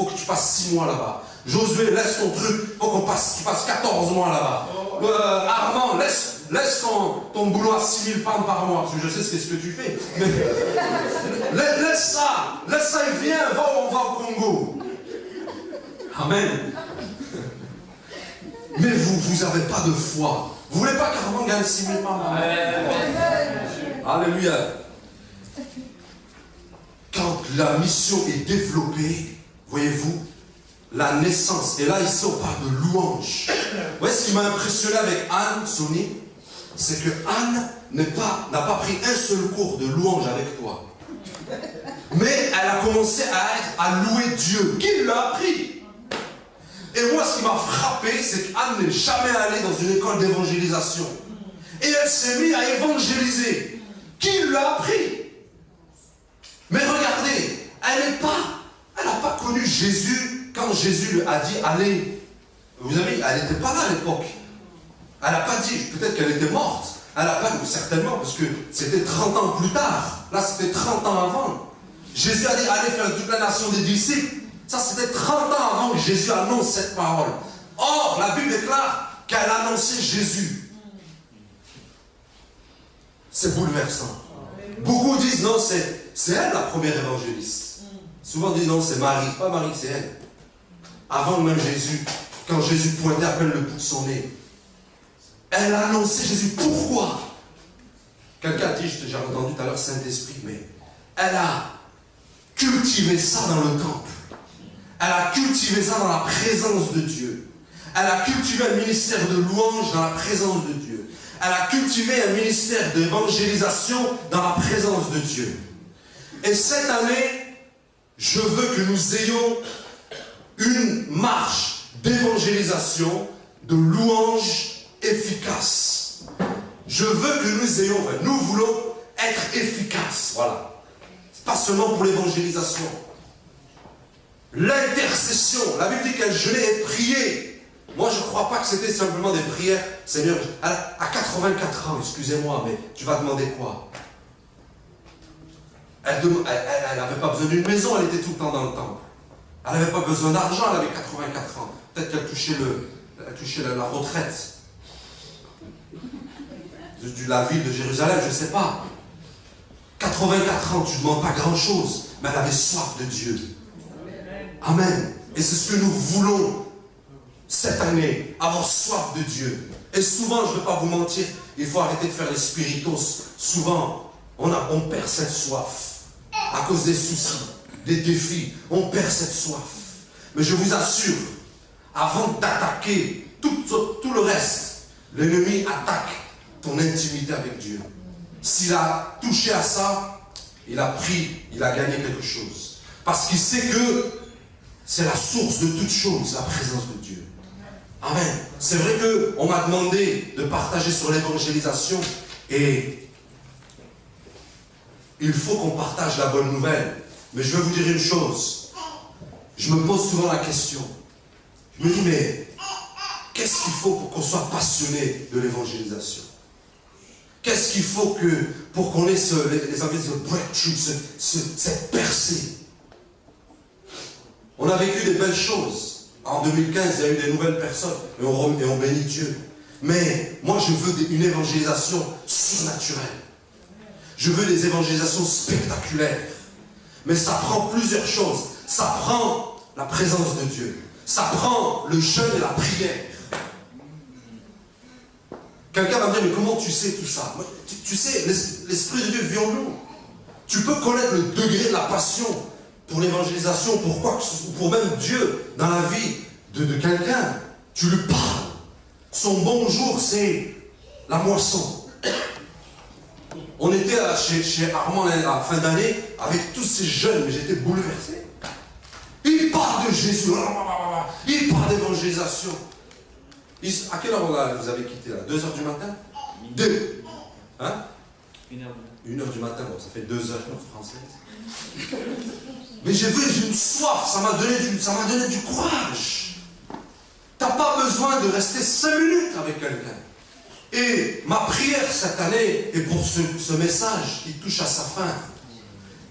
que tu passes 6 mois là-bas. Josué, laisse ton truc, il faut tu passes 14 mois là-bas. Armand, laisse ton boulot à 6 000 pounds par mois, parce que je sais ce que tu fais. Mais, laisse ça, et viens, on va au Congo. Amen. Mais vous n'avez pas de foi. Vous ne voulez pas qu'Armand gagne 6 000 pounds par mois? Alléluia. Quand la mission est développée, voyez-vous, la naissance, et là ici on parle de louange. Vous voyez ce qui m'a impressionné avec Anne, Sonny, c'est que Anne n'a pas pris un seul cours de louange avec toi. Mais elle a commencé à louer Dieu. Qui l'a appris? Et moi ce qui m'a frappé, c'est qu'Anne n'est jamais allée dans une école d'évangélisation. Et elle s'est mise à évangéliser. Qui lui a appris? Mais regardez, elle n'a pas connu Jésus quand Jésus lui a dit allez. Vous savez, elle n'était pas là à l'époque. Elle n'a pas dit, peut-être qu'elle était morte. Elle n'a pas, certainement, parce que c'était 30 ans plus tard. Là, c'était 30 ans avant. Jésus a dit allez faire toute la nation des disciples. Ça, c'était 30 ans avant que Jésus annonce cette parole. Or, la Bible déclare qu'elle a annoncé Jésus. C'est bouleversant. Beaucoup disent non, c'est elle la première évangéliste. Souvent on dit non, c'est Marie. Pas Marie, c'est elle. Avant même Jésus, quand Jésus pointait à peine le bout de son nez, elle a annoncé Jésus. Pourquoi? Quelqu'un dit, j'ai entendu tout à l'heure Saint-Esprit, mais elle a cultivé ça dans le temple. Elle a cultivé ça dans la présence de Dieu. Elle a cultivé un ministère de louange dans la présence de Dieu. Elle a cultivé un ministère d'évangélisation dans la présence de Dieu. Et cette année, je veux que nous ayons une marche d'évangélisation, de louange efficace. Je veux que nous voulons être efficaces. Voilà. Pas seulement pour l'évangélisation. L'intercession. La Bible dit qu'elle jeûnait et priait. Moi, je ne crois pas que c'était simplement des prières. Seigneur, à 84 ans, excusez-moi, mais tu vas demander quoi? Elle n'avait pas besoin d'une maison, elle était tout le temps dans le temple. Elle n'avait pas besoin d'argent, elle avait 84 ans. Peut-être qu'elle touchait la retraite de la ville de Jérusalem, je ne sais pas. 84 ans, tu ne demandes pas grand-chose, mais elle avait soif de Dieu. Amen. Et c'est ce que nous voulons cette année, avoir soif de Dieu. Et souvent, je ne vais pas vous mentir, il faut arrêter de faire les spiritos. Souvent, on perd cette soif. À cause des soucis, des défis, on perd cette soif. Mais je vous assure, avant d'attaquer tout le reste, l'ennemi attaque ton intimité avec Dieu. S'il a touché à ça, il a gagné quelque chose. Parce qu'il sait que c'est la source de toute chose, la présence de Dieu. Amen. C'est vrai qu'on m'a demandé de partager sur l'évangélisation et il faut qu'on partage la bonne nouvelle. Mais je vais vous dire une chose. Je me pose souvent la question. Je me dis, mais qu'est-ce qu'il faut pour qu'on soit passionné de l'évangélisation? Qu'est-ce qu'il faut pour qu'on ait les Anglais disent breakthrough, cette percée? On a vécu des belles choses. En 2015, il y a eu des nouvelles personnes et on bénit Dieu. Mais moi, je veux une évangélisation surnaturelle. Je veux des évangélisations spectaculaires. Mais ça prend plusieurs choses. Ça prend la présence de Dieu. Ça prend le jeûne et la prière. Quelqu'un va me dire, mais comment tu sais tout ça? Tu sais, l'Esprit de Dieu vit en nous. Tu peux connaître le degré de la passion pour l'évangélisation, pour même Dieu dans la vie de quelqu'un. Tu lui parles. Son bonjour, c'est la moisson. On était chez Armand à la fin d'année avec tous ces jeunes, mais j'étais bouleversé. Il parle de Jésus, il parle d'évangélisation. À quelle heure vous avez quitté là? 2h du matin? 2. Hein? 1h du matin, bon, ça fait 2 heures française. Mais j'ai une soif, ça m'a donné du courage. Tu n'as pas besoin de rester 5 minutes avec quelqu'un. Et ma prière cette année est pour ce message qui touche à sa fin.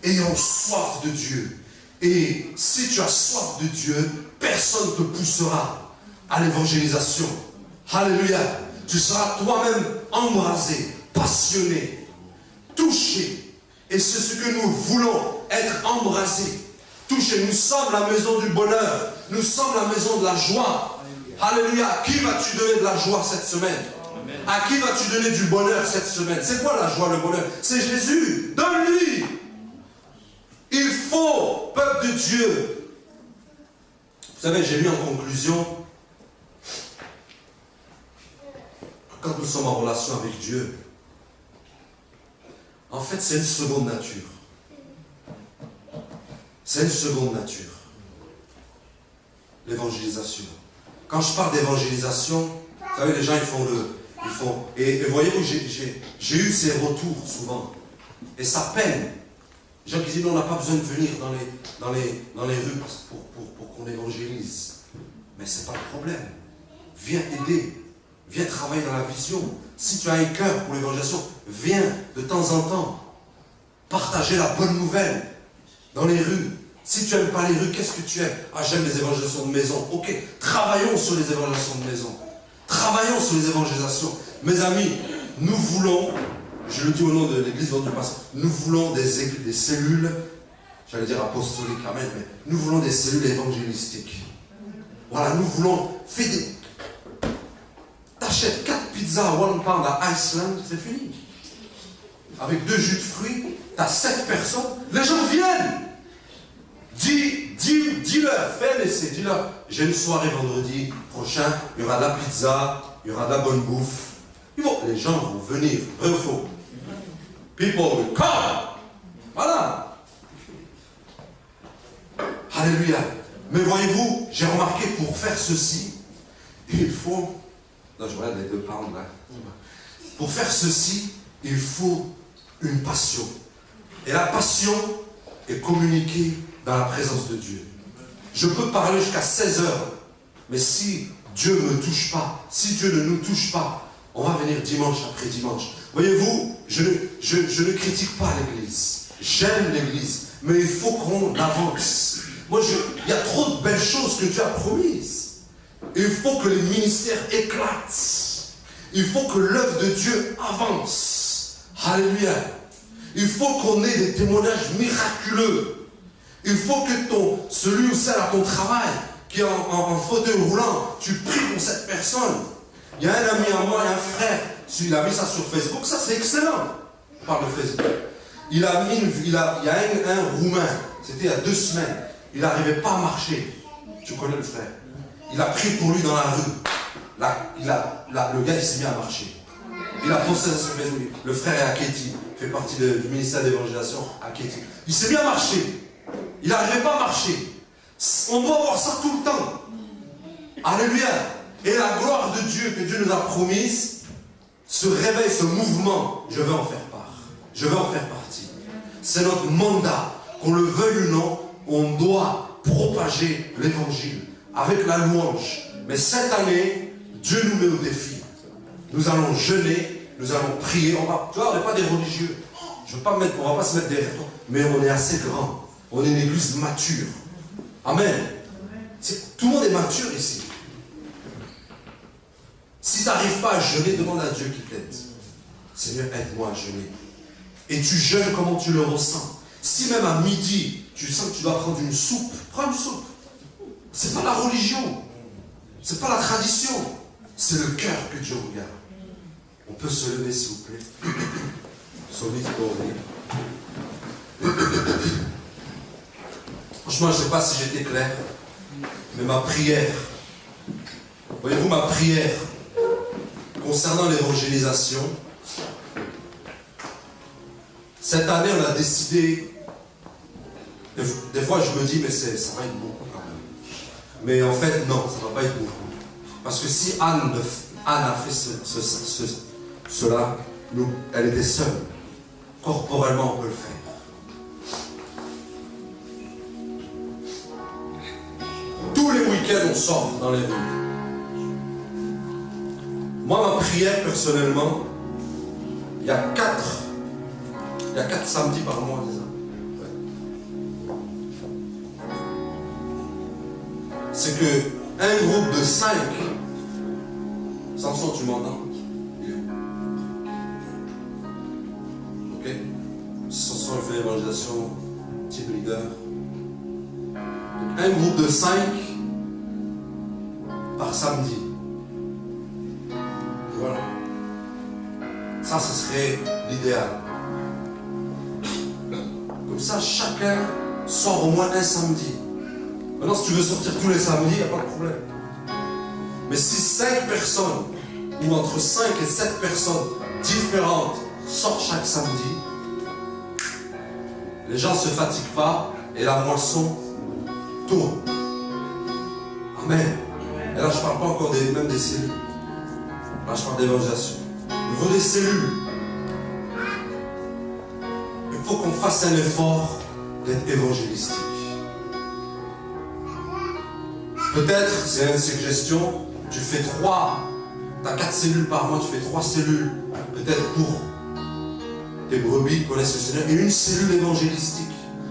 Ayons soif de Dieu. Et si tu as soif de Dieu, personne ne te poussera à l'évangélisation. Alléluia. Tu seras toi-même embrasé, passionné, touché. Et c'est ce que nous voulons, être embrasés, touchés. Nous sommes la maison du bonheur. Nous sommes la maison de la joie. Alléluia. À qui vas-tu donner de la joie cette semaine? Amen. À qui vas-tu donner du bonheur cette semaine? C'est quoi la joie, le bonheur? C'est Jésus. Donne-lui. Il faut, peuple de Dieu. Vous savez, j'ai mis en conclusion que quand nous sommes en relation avec Dieu, en fait, c'est une seconde nature. C'est une seconde nature. L'évangélisation. Quand je parle d'évangélisation, vous savez, les gens, ils font... Et voyez-vous, j'ai eu ces retours souvent. Et ça peine. Les gens qui disent, non, on n'a pas besoin de venir dans les rues pour qu'on évangélise. Mais ce n'est pas le problème. Viens aider. Viens travailler dans la vision. Si tu as un cœur pour l'évangélisation, viens de temps en temps partager la bonne nouvelle dans les rues. Si tu n'aimes pas les rues, qu'est-ce que tu aimes? Ah, j'aime les évangélisations de maison. Ok, travaillons sur les évangélisations de maison. Travaillons sur les évangélisations. Mes amis, nous voulons, je le dis au nom de l'église dont je passe, nous voulons des cellules, j'allais dire apostoliques, amen, mais nous voulons des cellules évangélistiques. Voilà, nous voulons faire des... T'achètes 4 pizzas à 1 pound à Iceland, c'est fini. Avec 2 jus de fruits, t'as 7 personnes, les gens viennent. Dis-leur, fais l'essai, dis-leur, j'ai une soirée vendredi prochain, il y aura de la pizza, il y aura de la bonne bouffe. Les gens vont venir, vrai ou faux? People will come. Voilà. Alléluia. Mais voyez-vous, j'ai remarqué, pour faire ceci, il faut... Non, je regarde les 2 pounds là. Pour faire ceci, il faut une passion. Et la passion est communiquée dans la présence de Dieu. Je peux parler jusqu'à 16 heures, mais si Dieu ne me touche pas, si Dieu ne nous touche pas, on va venir dimanche après dimanche. Voyez-vous, je ne critique pas l'Église. J'aime l'Église, mais il faut qu'on avance. Moi, il y a trop de belles choses que Dieu a promises. Il faut que les ministères éclatent. Il faut que l'œuvre de Dieu avance. Alléluia. Il faut qu'on ait des témoignages miraculeux. Il faut que celui ou celle à ton travail, qui est en fauteuil roulant, tu pries pour cette personne. Il y a un ami à moi, un frère, il a mis ça sur Facebook, ça c'est excellent. On parle de Facebook. Il y a un Roumain, c'était il y a 2 semaines, il n'arrivait pas à marcher. Tu connais le frère. Il a prié pour lui dans la rue. Le gars il s'est mis à marcher. Il a posté ça sur Facebook. Le frère est à Kéti, fait partie du ministère d'évangélisation à Kéti. Il s'est mis à marcher. Il n'arrivait pas à marcher. On doit voir ça tout le temps. Alléluia. Et la gloire de Dieu que Dieu nous a promise, ce réveil, ce mouvement, je veux en faire part. Je veux en faire partie. C'est notre mandat. Qu'on le veuille ou non, on doit propager l'évangile avec la louange. Mais cette année, Dieu nous met au défi. Nous allons jeûner, nous allons prier. Tu vois, on n'est pas des religieux. On ne va pas se mettre derrière toi. Mais on est assez grand. On est une église mature. Amen. Tout le monde est mature ici. Si tu n'arrives pas à jeûner, demande à Dieu qui t'aide. Seigneur, aide-moi à jeûner. Et tu jeûnes comment tu le ressens. Si même à midi, tu sens que tu dois prendre une soupe, prends une soupe. Ce n'est pas la religion. Ce n'est pas la tradition. C'est le cœur que Dieu regarde. On peut se lever, s'il vous plaît. Solide pour venir. Franchement, je ne sais pas si j'étais clair, mais ma prière, voyez-vous, ma prière concernant l'évangélisation, cette année, on a décidé, des fois je me dis, mais ça va être beaucoup quand même. Mais en fait, non, ça ne va pas être beaucoup. Parce que si Anne a fait cela, elle était seule. Corporellement, on peut le faire. Tous les week-ends, on sort dans les rues. Moi, ma prière, personnellement, il y a 4 samedis par mois, c'est ça. Ouais. C'est que un groupe de 5, Samson, tu m'entends? Ok? Samson fait l'évangélisation, type leader. Donc, un groupe de 5 par samedi. Et voilà. Ça, ce serait l'idéal. Comme ça, chacun sort au moins un samedi. Maintenant, si tu veux sortir tous les samedis, il n'y a pas de problème. Mais si 5 personnes, ou entre 5 et 7 personnes différentes sortent chaque samedi, les gens ne se fatiguent pas et la moisson tourne. Amen. Et là, je ne parle pas encore même des cellules. Là, je parle d'évangélisation. Au niveau des cellules, faut qu'on fasse un effort d'être évangélistique. Peut-être, c'est une suggestion, tu fais 4 cellules par mois, tu fais 3 cellules, peut-être pour tes brebis qui connaissent le Seigneur, et une cellule évangélistique.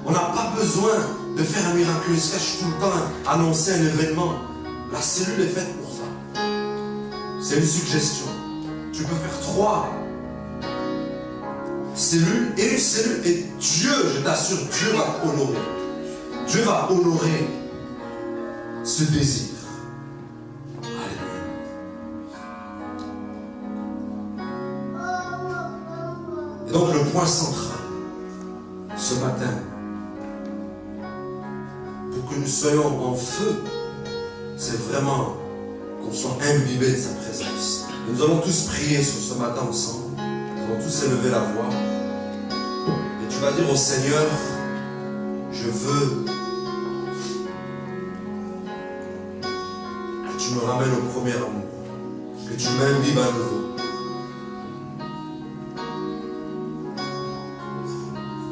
On n'a pas besoin de faire un miraculeux sketch tout le temps, annoncer un événement. La cellule est faite pour ça. C'est une suggestion. Tu peux faire 3 cellules et une cellule, et Dieu, je t'assure, Dieu va honorer. Dieu va honorer ce désir. Et donc le point central ce matin, pour que nous soyons en feu, c'est vraiment qu'on soit imbibés de sa présence. Et nous allons tous prier sur ce matin ensemble. Nous allons tous élever la voix. Et tu vas dire au Seigneur, je veux que tu me ramènes au premier amour, que tu m'imbibes à nouveau.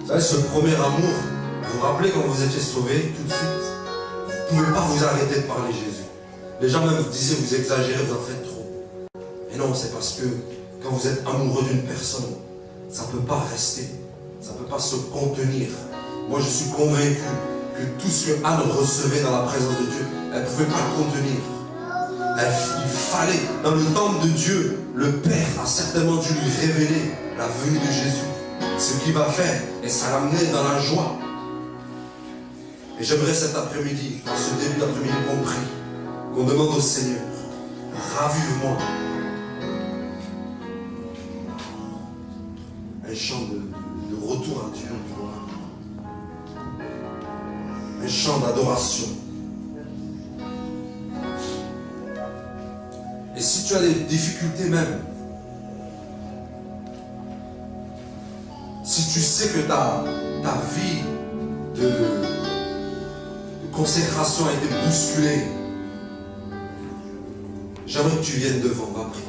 Vous savez, ce premier amour, vous vous rappelez quand vous étiez sauvés, tout de suite, vous ne pouvez pas vous arrêter de parler Jésus. Les gens même vous disaient, vous exagérez, vous en faites trop. Et non, c'est parce que quand vous êtes amoureux d'une personne, ça ne peut pas rester, ça ne peut pas se contenir. Moi, je suis convaincu que tout ce que Anne recevait dans la présence de Dieu, elle ne pouvait pas le contenir. Il fallait, dans le temple de Dieu, le Père a certainement dû lui révéler la venue de Jésus. Ce qu'il va faire, et ça l'amenait dans la joie. Et j'aimerais cet après-midi, dans ce début d'après-midi, qu'on prie, qu'on demande au Seigneur, ravive-moi. Un chant de retour à Dieu, un chant d'adoration. Et si tu as des difficultés même, si tu sais que ta vie de consécration a été bousculée, j'aimerais que tu viennes devant, va prier.